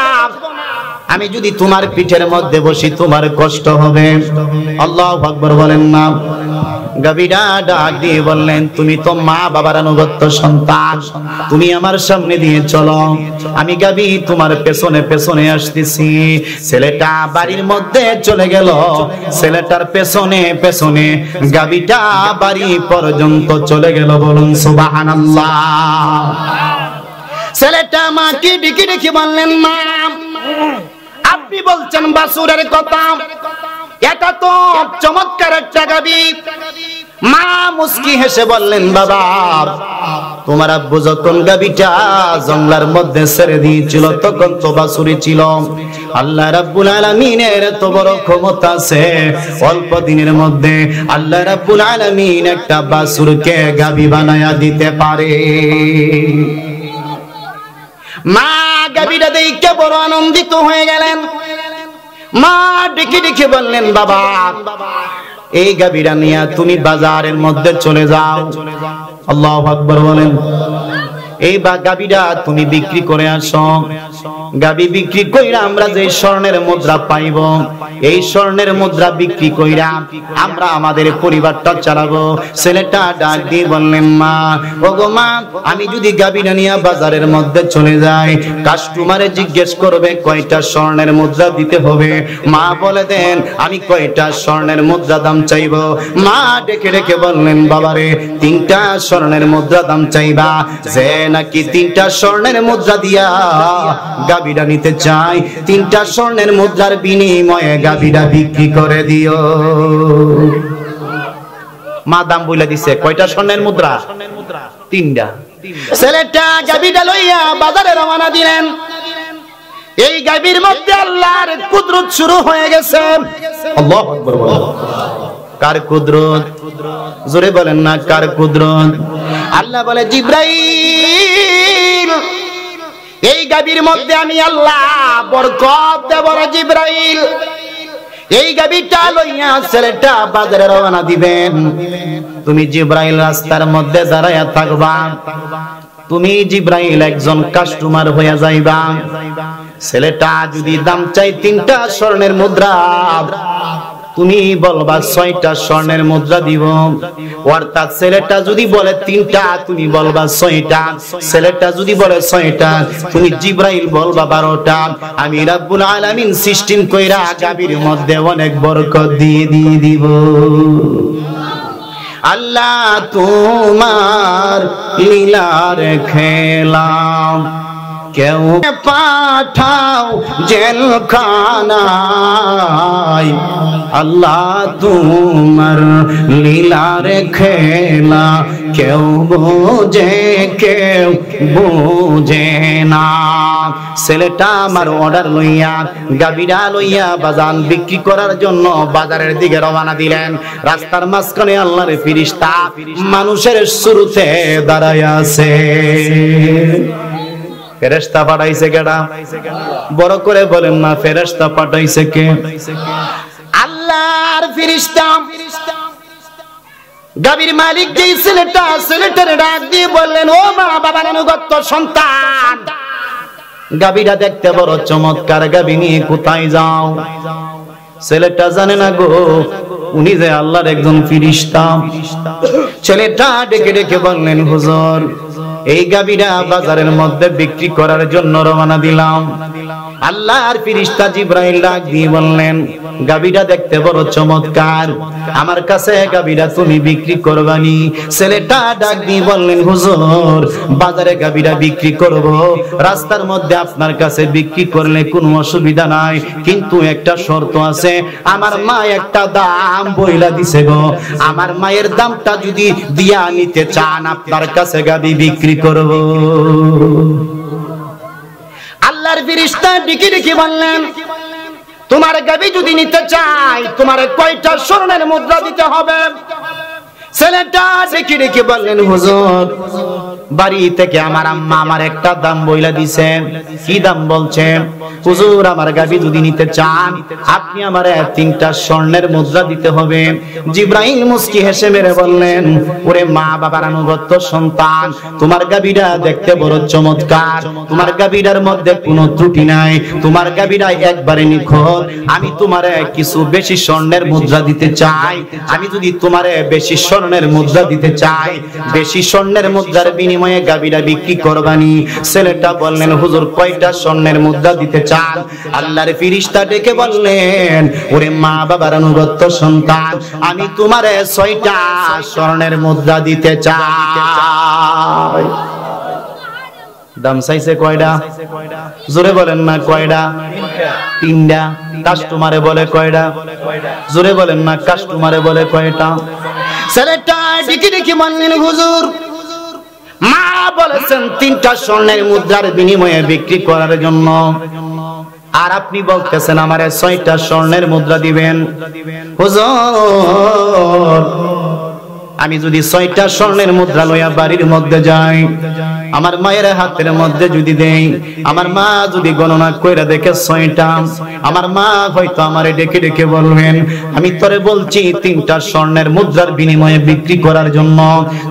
আমি যদি তোমার পিঠের মধ্যে বসি তোমার কষ্ট হবে। আল্লাহু আকবার বলেন না। গাভীটা ডাক দিয়ে বললেন, তুমি তো মা বাবার অনুগত সন্তান, তুমি আমার সামনে দিয়ে চলো, আমি গাভী তোমার পেছনে পেছনে আসতেছি। ছেলেটা বাড়ির মধ্যে চলে গেল, ছেলেটার পেছনে পেছনে গাভীটা বাড়ি পর্যন্ত চলে গেল। বলুন সুবহানাল্লাহ। ছেলেটা মাকে ডেকে ডেকে বললেন, মা আপনি বলছেন বাছুরের কথা, এটা তো চমৎকার একটা গাভী। মা মুস্কি হেসে বললেন, বাবা তোমার আব্বু যখন গাভীটা জঙ্গলার মধ্যে ছেড়ে দিয়েছিল তখন তো বাছুরি ছিল। আল্লাহ রাব্বুল আলামিনের এত বড় ক্ষমতা আছে, অল্প দিনের মধ্যে আল্লাহ রাব্বুল আলামিন একটা বাছুরকে গাভী বানায়া দিতে পারে। মা গাভীটা দেখে বড় আনন্দিত হয়ে গেলেন। মা ডেকে ডেকে বললেন, বাবা এই গাভীটা নিয়ে তুমি বাজারের মধ্যে চলে যাও। আল্লাহু আকবার বলেন। এই গাভীটা তুমি বিক্রি করে আসো। গাভী বিক্রি কইরা আমরা যে স্বর্ণের মুদ্রা পাইব, এই স্বর্ণের মুদ্রা বিক্রি কইরা আমরা আমাদের পরিবারটা চালাবো। ছেলেটা ডাক দিয়ে বললেন, মা ওগো মা, আমি যদি গাভীটা নিয়ে বাজারের মধ্যে চলে যাই, কাস্টমারে জিজ্ঞেস করবে কয়টা স্বর্ণের মুদ্রা দিতে হবে। মা বলে দেন আমি কয়টা স্বর্ণের মুদ্রা দাম চাইব। মা ডেকে ডেকে বললেন, বাবারে 3টা স্বর্ণের মুদ্রা দাম চাইবা। যে নাকি 3টা স্বর্ণের মুদ্রা দিয়া গাভীটা নিতে চাই, 3টা স্বর্ণের মুদ্রার বিনিময়ে গাভীটা বিক্রি করে দিও। মা দাম বলে দিছে। কয়টা স্বর্ণের মুদ্রা? 3টা। ছেলেটা গাভীটা লইয়া বাজারে রওনা দিলেন। এই গাভীর মধ্যে আল্লাহর কুদরত শুরু হয়ে গেছে। আল্লাহু আকবার বলেন। কার কুদরত? জোরে বলেন না, কার কুদরত? আল্লাহ বলে, জিবরাইল এই গাভীর মধ্যে আমি আল্লাহ বরকত দেব। জিবরাইল এই গাভীটা লইয়া ছেলেটা বাজারে রওনা দিবেন। তুমি জিবরাইল রাস্তার মধ্যে দাঁড়ায়া থাকবা। তুমি জিবরাইল একজন কাস্টমার হইয়া যাইবা। ছেলেটা যদি দাম চাই 3টা স্বর্ণের মুদ্রা, তুমি বলবা 6টা স্বর্ণের মুদ্রা দিব। অর্থাৎ ছেলেটা যদি বলে 3টা, তুমি বলবা 6টা। ছেলেটা যদি বলে 6টা, তুমি জিবরাইল বলবা 12টা। আমি রাব্বুল আলামিন সিস্টেম কইরা গাভীর মধ্যে অনেক বরকত দিয়ে দিব। আল্লাহ তোমার লীলার খেলা, কেউ পাঠাও জেলখানায়। আল্লাহ তোমার লীলার খেলা, কেউ বোঝে কেউ বোঝে না। ছেলেটা আমার অর্ডার লইয়া গাভীরা লইয়া বাজান বিক্রি করার জন্য বাজারের দিকে রওনা দিলেন। রাস্তার মাঝখানে আল্লাহর ফেরেশতা মানুষের শুরুতে দাঁড়ায় আছে। ফেরেশতা পাঠাইছে কেডা? বড় করে বলেন না, ফেরেশতা পাঠাইছে কে? আল্লাহর ফেরেশতা। গাভীর মালিক যেই ছেলেটা, ছেলেটার ডাক দিয়ে বললেন, ও মা বাবার অনুগত সন্তান, গাভীটা দেখতে বড় চমৎকার, গাভী নিয়ে কোথায় যাও? ছেলেটা জানে না গো উনি যে আল্লাহর একজন ফেরেশতা। ছেলেটা ডেকে ডেকে বললেন, হুজুর এই গাভীটা বাজারের মধ্যে বিক্রি করার জন্য রওনা দিলাম। আল্লাহর ফেরেশতা জিবরাইল ডাক দিয়ে বললেন, গাভীটা দেখতে বড় চমৎকার, আমার কাছে গাভীটা তুমি বিক্রি করবানি? ছেলেটা ডাক দিয়ে বললেন, হুজুর বাজারে গাভীটা বিক্রি করব, রাস্তার মধ্যে আপনার কাছে বিক্রি করলে কোনো অসুবিধা নাই, কিন্তু একটা শর্ত আছে, আমার মা একটা দাম বইলা দিছে গো, আমার মায়ের দামটা যদি দিয়া নিতে চান আপনার কাছে গাভী বিক্রি করব। আল্লাহর ফেরেশতা ডেকে ডেকে বললেন, তোমার গাভী যদি নিতে চাই তোমার কয়টা স্বর্ণের মুদ্রা দিতে হবে? ছেলেটা ডেকে ডেকে বললেন, হুজুর বাড়ি থেকে আমার আম্মা আমার একটা দাম বইলা দিছে। কি দাম বলছেন? হুজুর আমার গাভী যদি নিতে চান আপনি আমারে 3টা স্বর্ণের মুদ্রা দিতে হবে। জিবরাইল মুস্কি হেসে মেরে বললেন, ওরে মা বাবার আনুগত্য সন্তান, তোমার গাভীটা দেখতে বড় চমৎকার, তোমার গাভীটার মধ্যে কোনো ত্রুটি নাই, তোমার গাভীটা একবারে নিখুঁত, আমি তোমারে কিছু বেশি স্বর্ণের মুদ্রা দিতে চাই। আমি যদি তোমারে বেশি স্বর্ণের মুদ্রা দিতে চাই, বেশি স্বর্ণের মুদ্রার বিনিময়ে গাভীটা বিক্রি করবানি? ছেলেটা বললেন, হুজুর কয়টা স্বর্ণের মুদ্রা দিতে চান? আল্লাহর ফেরেশতা ডেকে বললেন, ওরে মা বাবার আনুগত্য সন্তান, আমি তোমারে 6টা স্বর্ণের মুদ্রা দিতে চাই। দাম চাইছে কয়টা? জোরে বলেন না কয়টা? 3টা। কাস্টমারে বলে কয়টা? জোরে বলেন না কাস্টমারে বলে কয়টা? ছেলেটা ডেকে ডেকে বললেন, হুজুর মা বলেছেন 3টা স্বর্ণের মুদ্রার বিনিময়ে বিক্রি করার জন্য, আর আপনি বলতেছেন আমারে 6টা স্বর্ণের মুদ্রা দিবেন। হুজুর আমি যদি 6টা স্বর্ণের মুদ্রা লইয়া বাড়ির মধ্যে যাই, আমার মায়ের হাতের মধ্যে যদি দেই, আমার মা যদি গণনা কইরা দেখে 6টা, আমার মা হয়তো আমারে ডেকে ডেকে বলবেন, আমি তোরে বলছি 3টা স্বর্ণের মুদ্রার বিনিময়ে বিক্রি করার জন্য,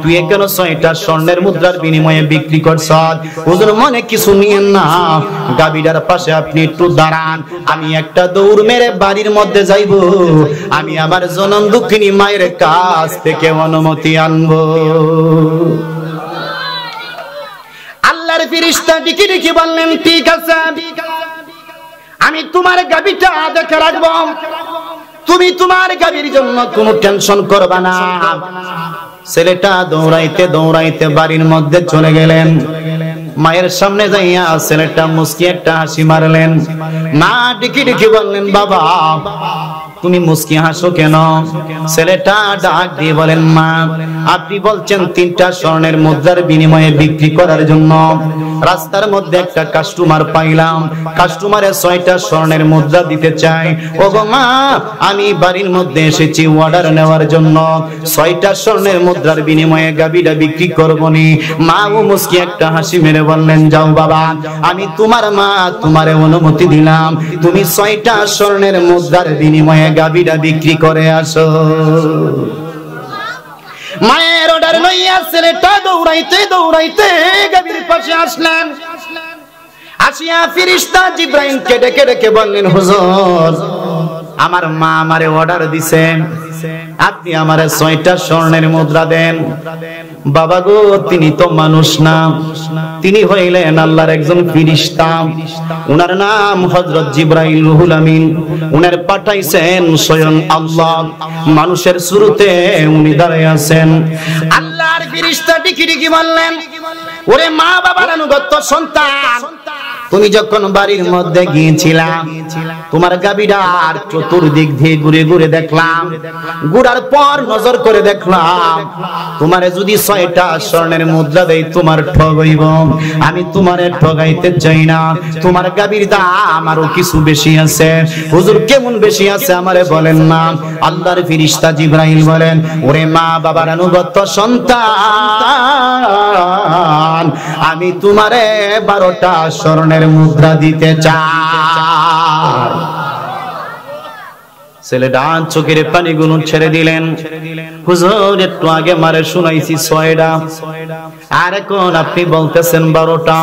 তুই কেন 6টা স্বর্ণের মুদ্রার বিনিময়ে বিক্রি করছ? হুজুর মনে কিছু নিয়েন না, গাভীটার পাশে আপনি একটু দাঁড়ান, আমি একটা দৌড় মেরে বাড়ির মধ্যে যাইব, আমি আমার জনম দুঃখিনী মায়ের কাছ থেকে অনুমতি আনবো। আল্লাহর ফেরেশতা ডেকে ডেকে বললেন, ঠিক আছে আমি তোমার গাভীটা দেখে রাখবো, তুমি তোমার গাভীর জন্য কোনো টেনশন করবা না। ছেলেটা দৌড়াইতে দৌড়াইতে বাড়ির মধ্যে চলে গেলেন। মায়ের সামনে যাইয়া ছেলেটা মুস্কি একটা হাসি মারলেন। মা ডেকে ডেকে বললেন, বাবা তুমি মুস্কি হাসো কেন? ছেলেটা ডাক দিয়ে বলেন, মা আপনি বলছেন 3টা স্বর্ণের মুদ্রার বিনিময়ে বিক্রি করার জন্য, রাস্তার মধ্যে একটা কাস্টমার পাইলাম, কাস্টমারে 6টা স্বর্ণের মুদ্রা দিতে চাই। ওগো মা আমি বাড়ির মধ্যে এসেছি অর্ডার নেওয়ার জন্য, 6টা স্বর্ণের মুদ্রার বিনিময়ে গাভীটা বিক্রি করবনি। মা ও মুস্কি একটা হাসি মেরে বললেন, যাও বাবা আমি তোমার মা, তোমারে অনুমতি দিলাম, তুমি 6টা স্বর্ণের মুদ্রার বিনিময়ে গাভীটা বিক্রি করে আসো। মায়ের অর্ডার লইয়া ছেলেটা দৌড়াইতে দৌড়াইতে গাভীর পাশে আসলেন। আসিয়া ফেরেশতা জিবরাইলকে ডেকে ডেকে বললেন, হুজুর আমার মা আমারে অর্ডার দিছেন, আপনি আমারে 6টা স্বর্ণের মুদ্রা দেন। বাবা গো তিনি তো মানুষ না, তিনি হইলেন আল্লাহর একজন ফেরেশতা, উনার নাম হযরত জিবরাইল রুহুল আমিন, উনার পাঠাইছেন স্বয়ং আল্লাহ, মানুষের শুরুতে উনি দাঁড়ায় আছেন। আল্লাহর ফেরেশতা ডেকে ডেকে বললেন, ওরে মা বাবার আনুগত্য সন্তান, তুমি যখন বাড়ির মধ্যে গিয়েছিলাম তোমার গাভীটার চতুর্দিক দিয়ে ঘুরে ঘুরে দেখলাম, ঘুরার পর নজর করে দেখলাম তোমারে যদি 6টা স্বর্ণের মুদ্রা দেই তোমার ঠগ হইব, আমি তোমারে ঠগাইতে চাই না, তোমার গাভীর দাম আরো কিছু বেশি আছে। হুজুর কেমন বেশি আছে আমারে বলেন না। আল্লাহর ফেরেশতা জিবরাইল বলেন, ওরে মা বাবার আনুগত্য সন্তান, আমি তোমারে 12টা স্বর্ণের মুদ্রা দিতে চাই। ছেলেটা চোখের পানিগুলো ছেড়ে দিলেন। হুজুর একটু আগে মারে শুনাইছি 6টা, আর এখন আপনি বলতেছেন 12টা।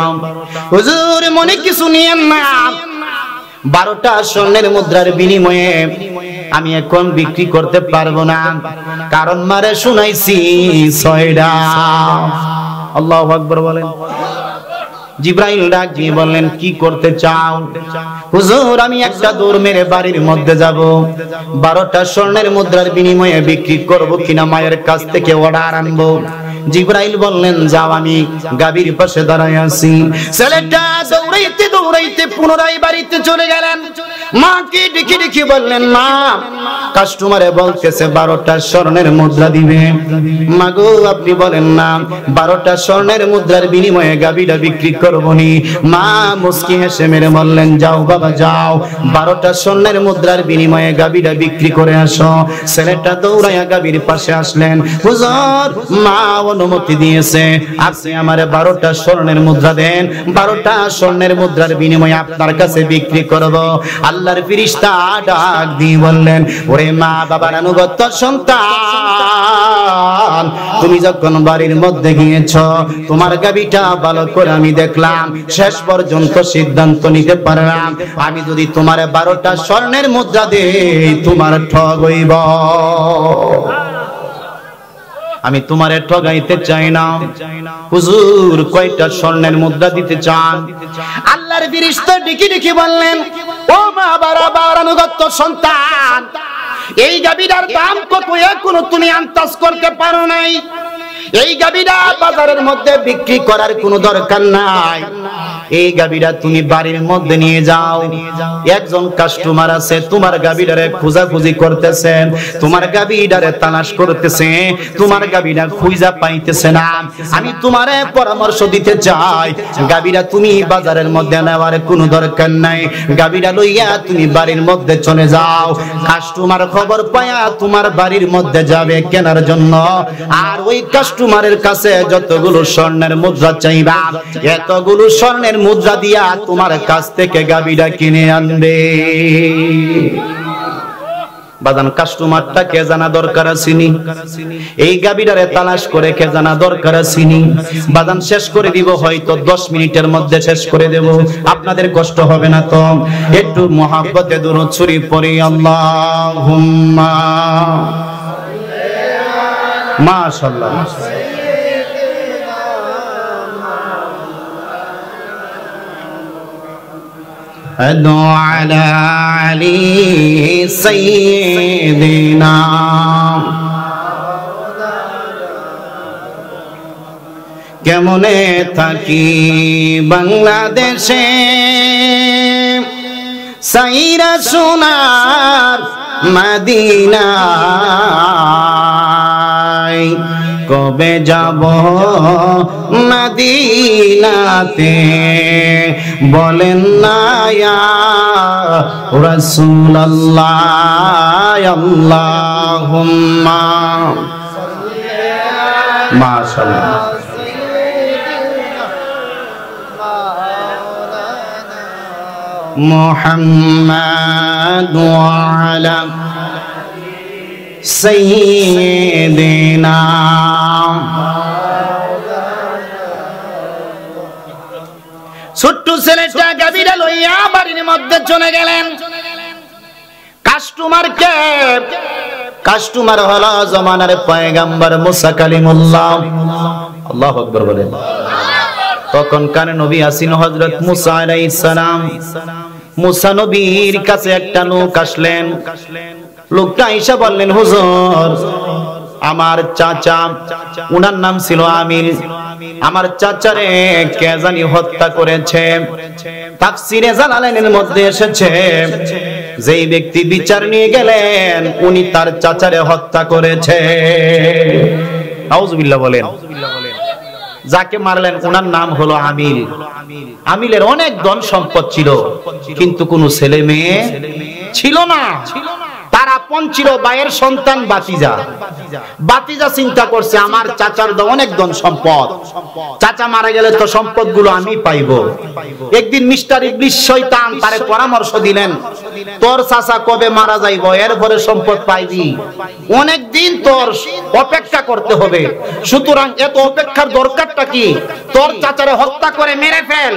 হুজুর মনে কিছু নিয়েন না, 12টা স্বর্ণের মুদ্রার বিনিময়ে আমি এখন বিক্রি করতে পারবো না, কারণ মারে শুনাইছি 6টা। আল্লাহু আকবার বলেন। জিবরাইল ডাক দিয়ে বললেন, কি করতে চাও? হুজুর আমি একটা দৌড় মেরে বাড়ির মধ্যে যাব, 12টা স্বর্ণের মুদ্রার বিনিময়ে বিক্রি করব কিনা মায়ের কাছ থেকে অর্ডার আনবো। জিবরাইল বললেন, যাও, আমি গাভীর পাশে দাঁড়ায় আছি। ছেলেটা দৌড়াইতে দৌড়াইতে পুনরায় বাড়িতে চলে গেলেন। মাকে ডেকে ডেকে বললেন, মা, কাস্টমারে বলতেছে 12টা স্বর্ণের মুদ্রা দিবে। মা গো, আপনি বলেন না 12টা স্বর্ণের মুদ্রার বিনিময়ে গাভীটা বিক্রি করবনি। মা মুস্কি হেসে মেরে বললেন, যাও বাবা যাও, 12টা স্বর্ণের মুদ্রার বিনিময়ে গাভীটা বিক্রি করে আসো। ছেলেটা দৌড়াইয়া গাভীর পাশে আসলেন। হুজুর, মা অনুমতি দিয়েছে, আপনি আমারে 12টা স্বর্ণের মুদ্রা দেন, 12টা স্বর্ণের মুদ্রার বিনিময়ে আপনার কাছে বিক্রি করব। আল্লাহর ফেরেশতা ডাক দিয়ে বললেন, ওরে মা বাবার আনুগত্য সন্তান, তুমি যখন বাড়ির মধ্যে গিয়েছ, তোমার গাভীটা ভালো করে আমি দেখলাম, শেষ পর্যন্ত সিদ্ধান্ত নিতে পারলাম, আমি যদি তোমার 12টা স্বর্ণের মুদ্রা দেই তোমার ঠগ হইব। আমি তোমারে ঠগাইতে চাই না। হুজুর কয়টা স্বর্ণের মুদ্রা দিতে চান? আল্লাহর ফেরেশতা ডেকে ডেকে বললেন, ও মা বাবার আনুগত্য সন্তান, এই গাভীটার দাম কত এখনো তুমি আন্দাজ করতে পারো নাই। এই গাভীটা বাজারের মধ্যে বিক্রি করার কোনো দরকার নাই। এই গাভীটা তুমি বাড়ির মধ্যে নিয়ে যাও। একজন কাস্টমার আছে তোমার গাভীটারে খোঁজাখুঁজি করতেছে, তোমার গাভীটারে তালাশ করতেছে, তোমার গাভীটা খুঁজা পাইতেছে না। আমি তোমারে পরামর্শ দিতে চাই, গাভীটা তুমি বাজারের মধ্যে নেওয়ার কোনো দরকার নাই। গাভীটা লইয়া তুমি বাড়ির মধ্যে চলে যাও। কাস্টমার খবর পায়া তোমার বাড়ির মধ্যে যাবে কেনার জন্য, আর ওই কাস্টমারের কাছে যতগুলো স্বর্ণের মুদ্রা চাইবা, এতগুলো স্বর্ণের মুদ্রা দিয়া তোমার কাছ থেকে গাভীটা কিনে আনবে। বাজান কাস্টমারটা কে জানা দরকার আছিনি? এই গাভীটারে তালাশ করে কে জানা দরকার আছিনি? বাজান শেষ করে দিব, হয়তো 10 মিনিটের মধ্যে শেষ করে দেব, আপনাদের কষ্ট হবে না তো? একটু মহব্বতে দুরূদ শরীফ পড়ি। আল্লাহুম্মা মাশাআল্লাহ। أدعو على علي سيدنا কেমনে থাকি বাংলাদেশে সাইরা সোনার মদিনা, কবে যাব মদিনাতে বলেন না ইয়া রাসূলুল্লাহ। আল্লাহুম্মা মাশাআল্লাহ। মুহাম্মাদ ওয়া আলা সাইয়্যিদিনা। ছোট্ট ছেলেটা গাভীটা লইয়া বাড়ির মধ্যে চলে গেলেন। কাস্টমার হলো জমানার পয়গম্বর মুসা কালিমুল্লাহ। আল্লাহু আকবার বলেন। তখন কার নবী আসিন হযরত মুসা আলাইহিস সালাম। মুসা নবীর কাছে একটা লোক আসলেন। লোকটা আয়েশা বললেন, হুজুর আমার চাচা, উনার নাম ছিল আমির, আমার চাচারে কে জানি হত্যা করেছে। তাফসীরে জালালাইনের মধ্যে এসেছে, যেই ব্যক্তি বিচার নিয়ে গেলেন উনি তার চাচারে হত্যা করেছে। নাউজুবিল্লাহ বলেন। যাকে মারলেন ওনার নাম হলো আমিল। আমিলের অনেক ধন সম্পদ ছিল, কিন্তু কোনো ছেলে মেয়ে ছিল না। তার আপন ছিল ভাইয়ের সন্তান ভাতিজা। ভাতিজা চিন্তা করছে আমার চাচার অনেক ধন সম্পদ, চাচা মারা গেলে তো সম্পদগুলো আমি পাইবো। একদিন মিস্টার ইবলিস শয়তান তারে পরামর্শ দিলেন, তোর চাচা কবে মারা যাইবো, এরপরে সম্পদ পাইবি, অনেক দিন তোর অপেক্ষা করতে হবে, সুতরাং এত অপেক্ষার দরকারটা কি, তোর চাচারে হত্যা করে মেরে ফেল,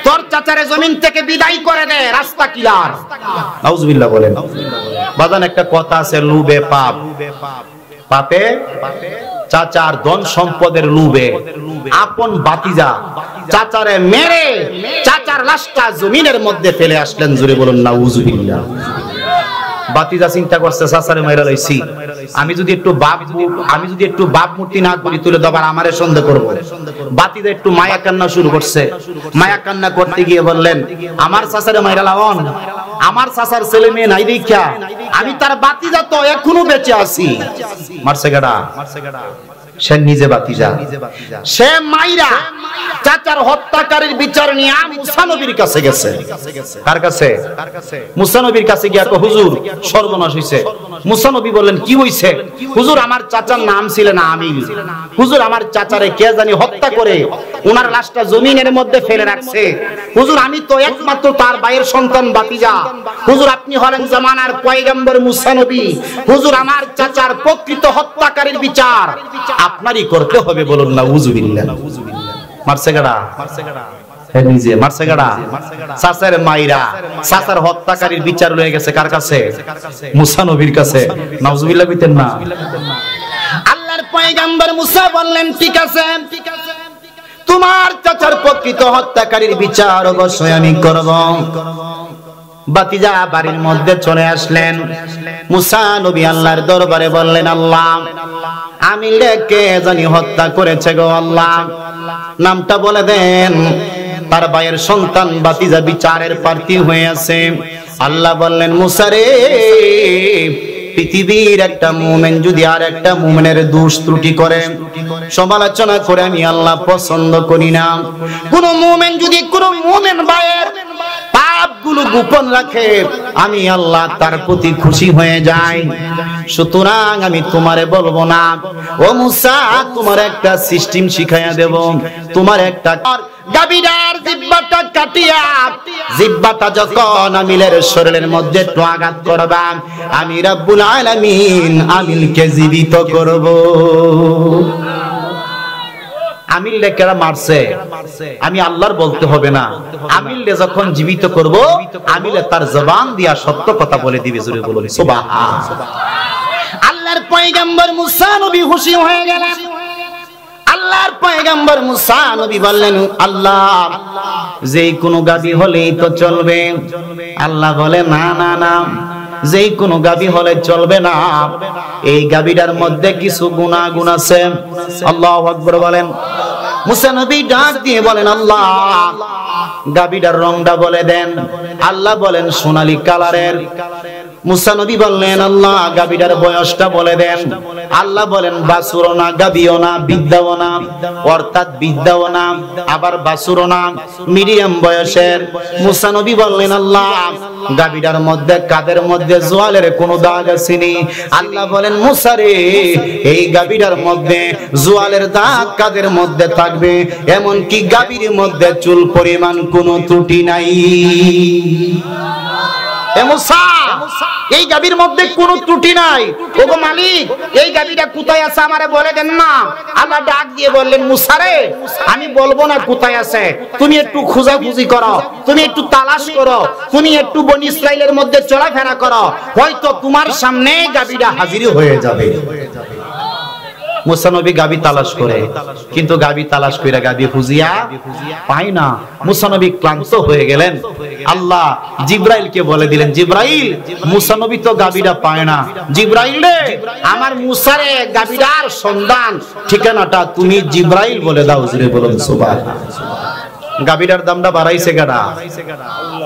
তোর চাচারে জমিন থেকে বিদায় করে দে, রাস্তা ক্লিয়ার। নাউজুবিল্লাহ বলেন। বাজান একটা কথা আছে, লুবে পাপ, পাপে চাচার ধন সম্পদের লুবে আপন ভাতিজা চাচারে মেরে চাচার লাশটা জমিনের মধ্যে ফেলে আসলেন। জোরে বলুন নাউজুবিল্লাহ। ভাতিজা চিন্তা করছে চাচারে মাইরা লইছি, আমি যদি একটু বাপ মূর্তি না করি তুলে দবার আমারে সন্দেহ করব। ভাতিজা একটু মায়া কান্না শুরু করছে, মায়া কান্না করতে গিয়ে বললেন, আমার চাচারে মাইরা লাওন, আমার চাচার ছেলে মেয়ে নাই দেখা আমি তার ভাতিজা তো এখনো বেঁচে আছি। মারছে গাড়া, সে নিজে ভাতিজা, সে মাইরা চাচার হত্যাকারীর বিচার নিয়ে মুসা নবীর কাছে গেছে। কার কাছে? মুসা নবীর কাছে গিয়া কো, হুজুর সর্বনাশ হইছে। মুসা নবী বললেন, কি হইছে? হুজুর আমার চাচার নাম ছিল না আমিল, হুজুর আমার চাচারে কে জানি হত্যা করে ওনার লাশটা জমিনের মধ্যে ফেলে রাখছে। হুজুর আমি তো একমাত্র তার ভাইয়ের সন্তান ভাতিজা, হুজুর আপনি হলেন জামানার পয়গম্বর মুসা নবী, হুজুর আমার চাচার প্রকৃত হত্যাকারীর বিচার আপনারই করতে হবে। বলুন না উযুবিল্লাহ। মারছে গাড়া, নিজে মারছে গাড়া, চাচার মাইরা চাচার হত্যাকারীর বিচার লয়ে গেছে কার কাছে? মুসা নবীর কাছে। নাউজুবিল্লাহ কইতেন না। আল্লাহর পয়গম্বর মুসা বললেন, ঠিক আছে, তোমার চাচার প্রকৃত হত্যাকারীর বিচার অবশ্যই আমি করব। ভাতিজা বাড়ির মধ্যে চলে আসলেন। মুসা নবী আল্লাহর দরবারে বললেন, আল্লাহ আমি কে জানি হত্যা করেছে গো আল্লাহ, নামটা বলে দেন। তার ভাইয়ের সন্তান ভাতিজা বিচারের প্রার্থী হয়ে আছে। আল্লাহ বললেন, মুসা রে, পৃথিবীর একটা মুমিন যদি আর একটা মুমিনের দোষ ত্রুটি করে সমালোচনা করে আমি আল্লাহ পছন্দ করি না। কোন মুমিন যদি কোন মুমিন ভাইয়ের পাপগুলো গোপন রাখে আমি আল্লাহ তার প্রতি খুশি হয়ে যাই। সুতরাং আমি তোমারে বলবো না, ও মুসা তোমার একটা সিস্টেম শিখাইয়া দেব। তোমার একটা গাবিরার জিহ্বাটা কাটিয়া জিহ্বাটা যখন আমিলের শরীরের মধ্যে একটু আঘাত করবা, আমি রব্বুল আলামিন আমিলকে জীবিত করব। আমিলরে কেরা মারছে আমি আল্লাহর বলতে হবে না, আমিলরে যখন জীবিত করব আমিলে তার জবান দিয়া সত্য কথা বলে দিবে। জোরে বলুন সুবহানাল্লাহ। আল্লাহর পয়গম্বর মুসা নবী খুশি হয়ে গেলেন। আল্লাহর পয়গম্বর মুসা নবী বললেন, আল্লাহ যেই কোনো গাবি হলেই তো চলবে। আল্লাহ বলে, না না না, যেই কোনো গাবি হলে চলবে না, এই গাবিটার মধ্যে কিছু গুনাহ আছে। আল্লাহু আকবার বলেন। মুসা নবী ডাক দিয়ে বলেন, আল্লাহ গাবিটার রংটা বলে দেন। আল্লাহ বলেন সোনালী কালারের। মুসা নবী বললেন, আল্লাহ গাবিটার বয়সটা বলে দেন। আল্লাহ বলেন বাছুরও না, গাবিও না, বিদ্যাও না, অর্থাৎ বিদ্যাও না আবার বাছুরও না, মিডিয়াম বয়সের। মুসা নবী বললেন, আল্লাহ গাবিটার মধ্যে কাদের মধ্যে জোয়ালের কোনো দাগ আসেনি। আল্লাহ বলেন, মুসা রে, এই গাবিটার মধ্যে জোয়ালের দাগ কাদের মধ্যে থাকবে, এমন কি গাবির মধ্যে চুল পরিমাণ কোনো ত্রুটি নাই। এই গাবির মধ্যে কোনো ত্রুটি নাই। ওগো মালিক, এই গাবিটা কোথায় আছে আমারে বলে দেন না। আল্লাহ ডাক দিয়ে বললেন, মুসা রে, আমি বলবো না কোথায় আছে, তুমি একটু খোঁজাখুঁজি করো, তুমি একটু তালাশ করো, তুমি একটু বনি ইসরাইলের মধ্যে চলাফেরা করো, হয়তো তোমার সামনে গাবিটা হাজির হয়ে যাবে। মুসা নবী গাবি তালাশ করে, কিন্তু গাবি তালাশ কইরা গাবি খুঁজিয়া পায় না। মুসা নবী ক্লান্ত হয়ে গেলেন। আল্লাহ জিব্রাইলকে বলে দিলেন, জিব্রাইল, মুসা নবী তো গাবিটা পায় না। জিব্রাইল রে, আমার মুসারে গাবিটার সন্ধান ঠিকানাটা তুমি জিব্রাইল বলে দাও। জোরে বলুন সুবহানাল্লাহ। গাবিটার দামটা বাড়াইছে গাড়া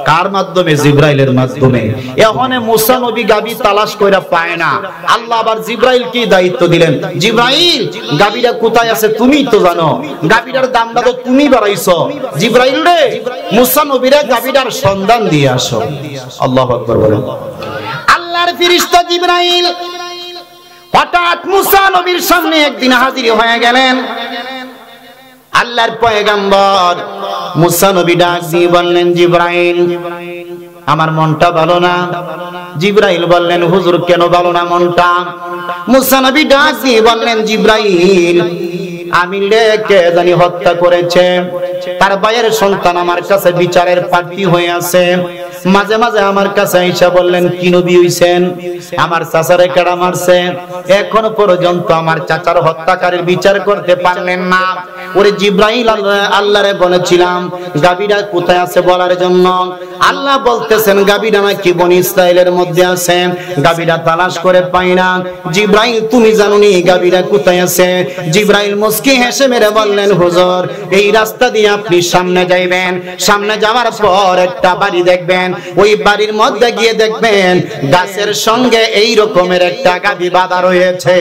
কার মাধ্যমে? জিব্রাইলের মাধ্যমে। এখানে মুসা নবী গাবি তালাশ কইরা পায় না। আল্লাহ আবার জিব্রাইলকে দায়িত্ব দিলেন, জিব্রাইল গাবিটা কোথায় আছে তুমি তো জানো, গাবিটার দামটা তো তুমি বাড়াইছো। জিব্রাইল রে, মুসা নবীরে গাবিটার সন্ধান দিয়ে আসো। আল্লাহু আকবার বলেন। আল্লাহ আল্লাহর ফেরেশতা জিবরাইল হঠাৎ মুসা নবীর সামনে একদিন হাজির হয়ে গেলেন। আল্লাহর পয়গম্বর মুসা নবী ডাক দিয়ে বললেন, জিবরাইল আমার মনটা ভালো না। জিবরাইল বললেন, হুজুর কেন ভালো না মনটা? মুসা নবী ডাক দিয়ে বললেন, জিবরাইল আমিরে কে জানি হত্যা করেছে, তার ভাইয়ের সন্তান আমার কাছে বিচারের প্রার্থী হয়ে আছে। মাঝে মাঝে আমার কাছে আইসা বললেন, কি নবী হইছেন? আমার চাচারে কেডা মারছে? এখনো পর্যন্ত আমার চাচার হত্যাকারীর বিচার করতে পারলেন না। ওরে জিবরাইল, আল্লাহরে বলেছিলাম গাভীটা কোথায় আছে বলার জন্য। আল্লাহ বলতেছেন গাভীটা নাকি বনি ইসরাইলের মধ্যে আছে, গাভীটা তালাশ করে পাই না। জিবরাইল তুমি জানোনি গাভীটা কোথায় আছে? জিবরাইল মুস্কি হেসে মেরে বললেন, হুজুর এই রাস্তা দিয়ে আপনি সামনে যাইবেন, সামনে যাওয়ার পর একটা বাড়ি দেখবেন, ওই বাড়ির মধ্যে গিয়ে দেখবেন গাছের সঙ্গে এই রকমের একটা গাভী বাঁধা রয়েছে।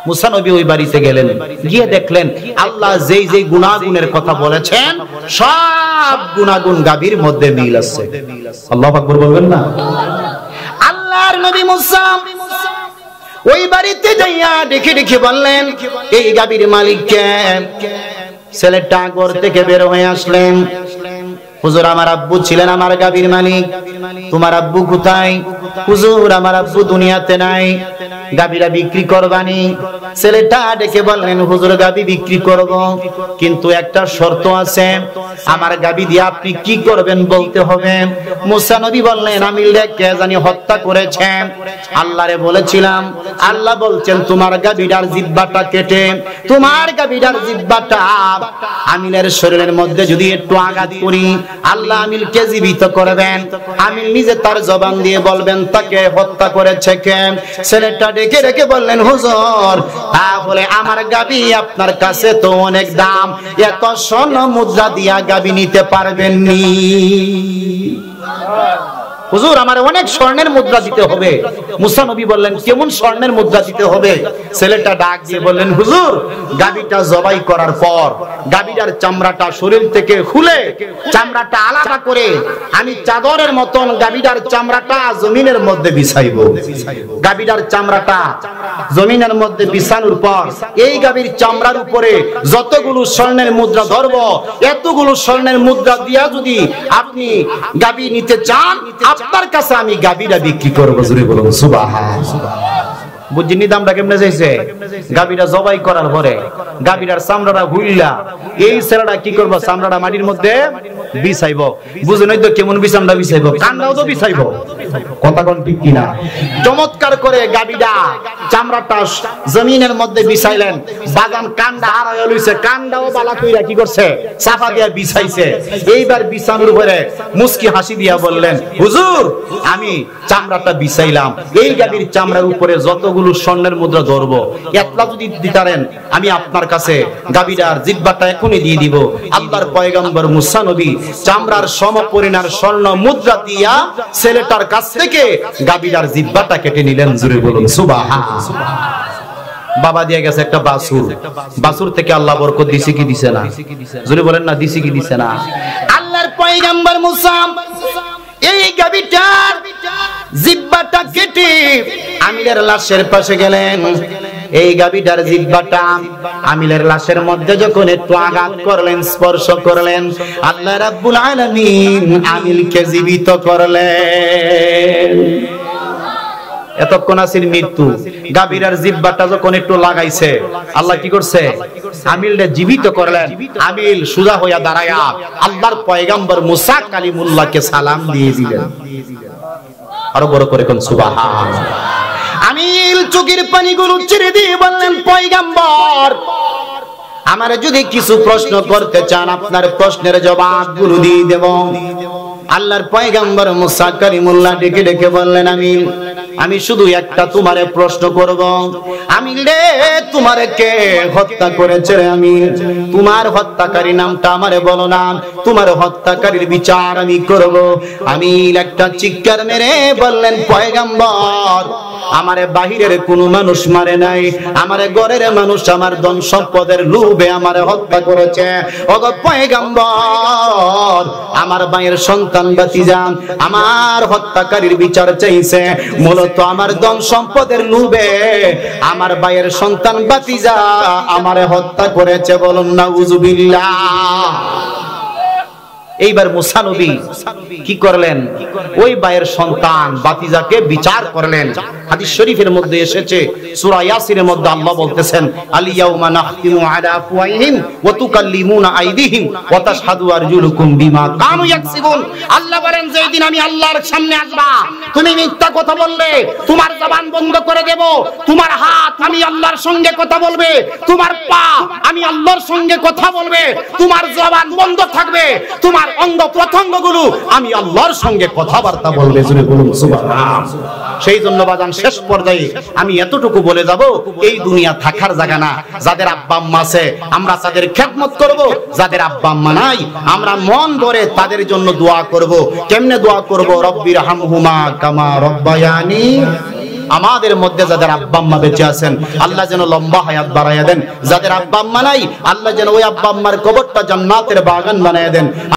মুসা নবী ওই বাড়িতে গেলেন, গিয়ে দেখলেন আল্লাহ যেই যেই গুণাগুণের কথা বলেছেন সব গুণাগুণ গাভীর মধ্যে মিল আছে। আল্লাহু আকবার বলবেন না? আল্লাহর নবী মুসা ওই বাড়িতে যাইয়া দেখে দেখে বললেন, এই গাভীর মালিককে। ছেলেটা ঘর থেকে বের হয়ে আসলেন, হুজুর আমার আব্বু ছিলেন আমার গাভীর মালিক, তোমার আব্বু কোথায়? হুজুর আমার আব্বু দুনিয়াতে নাই, গাভীরা বিক্রি করবানি। ছেলেটা ডেকে বললেন, হুজুর গাভী বিক্রি করব, কিন্তু একটা শর্ত আছে, আমার গাভী দিয়ে আপনি কি করবেন বলতে হবে। মুসা নবী বললেন, আমি কে জানি হত্যা করেছে, আল্লাহরে বলেছিলাম, আল্লাহ বলছেন তোমার গাভীটার জিহ্বাটা কেটে, তোমার গাভীটার জিহ্বাটা আমিলের শরীরের মধ্যে যদি একটু আঘাত করি আল্লাহ আমিলকে জীবিত করবেন। আমিল নিজে তার জবান দিয়ে বলবেন তাকে হত্যা করেছে কে। ছেলেটা ডেকে ডেকে বললেন, হুজুর তাহলে আমার গাভী আপনার কাছে তো অনেক দাম, এত স্বর্ণ মুদ্রা দিয়া গাভী নিতে পারবেননি। হুজুর আমার অনেক স্বর্ণের মুদ্রা দিতে হবে। মুসা নবী বললেন, কেমন স্বর্ণের মুদ্রা দিতে হবে? ছেলেটা ডাক দিয়ে বললেন, হুজুর গাভীটা জবাই করার পর গাভীটার চামড়াটা শরীর থেকে খুলে চামড়াটা আলাদা করে আমি চাদরের মতন গাভীটার চামড়াটা জমিনের মধ্যে বিছাইব। গাভীটার চামড়াটা জমিনের মধ্যে বিছানোর পর এই গাভীর চামড়ার উপরে যতগুলো স্বর্ণের মুদ্রা ধরব, এতগুলো স্বর্ণের মুদ্রা দিয়া যদি আপনি গাভী নিতে চান আপনার কাছে আমি গাভীটা বিক্রি করবো। জোরে বলুন সুবহানাল্লাহ। বুঝিনি দামটা কেমনে চাইছে? গাভীটা জবাই করার পরে গাভীটার চামড়াটা হুইলা এই ছেলেটা কি করবো? চামড়াটা মাটির মধ্যে বিছাইব। বুঝে নাই তো কেমন বিছানটা বিছাইব? কান্দাও তো বিছাইব। কথা কোন ঠিক কিনা? চমৎকার করে গাভীটা চামড়াটা জমিনের মধ্যে বিছাইলেন। বাগান কান্ডা হারায় লইছে, কান্ডাও বালা কইরা কি করছে? সাফা দিয়া বিছাইছে। এইবার বিছানোর উপরে মুস্কি হাসি দিয়া বললেন, হুজুর আমি চামড়াটা বিছাইলাম, এই গাভীর চামড়ার উপরে যতগুলো স্বর্ণের মুদ্রা ধরবো এতলা যদি দিতারেন আমি আপনার কাছে গাভীটার জিহ্বাটা এখনই দিয়ে দিব। আল্লাহর পয়গম্বর মুসা নবী চামড়ার সমপরিমাণ স্বর্ণ মুদ্রা দিয়া ছেলেটার কাছ থেকে গাভীটার জিহ্বাটা কেটে নিলেন। জোরে বলুন সুবহানাল্লাহ। বাবা দিয়ে গেছে একটা বাছুর, বাছুর থেকে আল্লাহ বরকত দিছে কি দিছে না? জোরে বলেন না, দিছে কি দিছে না? আল্লাহর পয়গম্বর মুসা এই গাভীটার জিহ্বাটা কেটে আমিলের লাশের পাশে গেলেন। এই গাভীটার জিহ্বাটা আমিলের লাশের মধ্যে যখন একটু আঘাত করলেন, স্পর্শ করলেন, আল্লাহ রাব্বুল আলামিন আমিলকে জীবিত করলেন। এতক্ষণ আসির মৃত্যু, গাভীরার জিহ্বাটা যখন একটু লাগাইছে আল্লাহ কি করছে? আমিলকে জীবিত করলেন। আমিল সুজা হইয়া দাঁড়ায়া আল্লাহর পয়গম্বর মুসা কালিমুল্লাহকে সালাম দিয়ে দিলেন। আরো বড় করে কোন সুবহানাল্লাহ। আমিল চোখের পানিগুলো ছেড়ে দিয়ে বললেন, পয়গম্বর আমার যদি কিছু প্রশ্ন করতে চান আপনার প্রশ্নের জবাবগুলো দিয়ে দেব। আল্লাহর পয়গম্বর মুসা কালিমুল্লাহ ডেকে ডেকে বললেন, আমিল আমি শুধু একটা তোমারে প্রশ্ন করব, আমি রে তোমারে কে হত্যা করেছে রে? আমি তোমার হত্যাকারী নামটা আমারে বলো না, তোমার হত্যাকারীর বিচার আমি করব। আমি একটা চিৎকার মেরে বললেন, পয়গম্বর, আমারে বাহিরের কোন মানুষ মারে নাই, আমারে ঘরের মানুষ আমার ধন সম্পদের লোভে আমারে হত্যা করেছে। ওগো পয়গম্বর, আমার ভাইয়ের সন্তান ভাতিজা আমার হত্যাকারীর বিচার চাইছে, মূলত আমার ধন সম্পদের লোভে আমার ভাইয়ের সন্তান ভাতিজা আমারে হত্যা করেছে। বলুন নাউযুবিল্লাহ। এইবার মুসা নবী কি করলেন? ওই ভাইয়ের সন্তান ভাতিজাকে বিচার করলেন। হাদিস শরীফের মধ্যে এসেছে, সূরা ইয়াসিনের মধ্যে আল্লাহ বলতেছেন, আল ইয়াউমা নাখতিমু আলা আফওয়াহিহিম ওয়া তুকাল্লিমুনা আইদিহিম ওয়া তাশহাদু আরজুলুকুম বিমা কানু ইয়াকসিবুন। আল্লাহ বলেন, যেদিন আমি আল্লাহর সামনে আসবা, তুমি মিথ্যা কথা বললে, তোমার জবান বন্ধ করে দেব, তোমার হাত আমি আল্লাহর সঙ্গে কথা বলবে, তোমার পা আমি আল্লাহর সঙ্গে কথা বলবে, তোমার জবান বন্ধ থাকবে, তোমার অঙ্গ প্রত্যঙ্গগুলো আমি আল্লাহর সঙ্গে কথাবার্তা বলবে। জুড়ে বলুন সুবহানাল্লাহ। সেই জন্য বাজান শেষ পর্যায়ে আমি এতটুকু বলে যাব, এই দুনিয়া থাকার জায়গা না। যাদের আব্বা আম্মা আছে আমরা তাদের খেদমত করব, যাদের আব্বা আম্মা নাই আমরা মন ভরে তাদের জন্য দোয়া করব। কেমনে দোয়া করব? রব্বির হামহুমা কামা রব্বায়ানি। আমাদের মধ্যে যাদের আব্বা আম্মা বেঁচে আছেন আল্লাহ যেন লম্বা হায়াত বাড়াইয়া দেন, যাদের আব্বা আম্মা নাই আল্লাহ যেন ওই আব্বা আম্মার কবরটা জান্নাতের বাগান বানাইয়া দেন।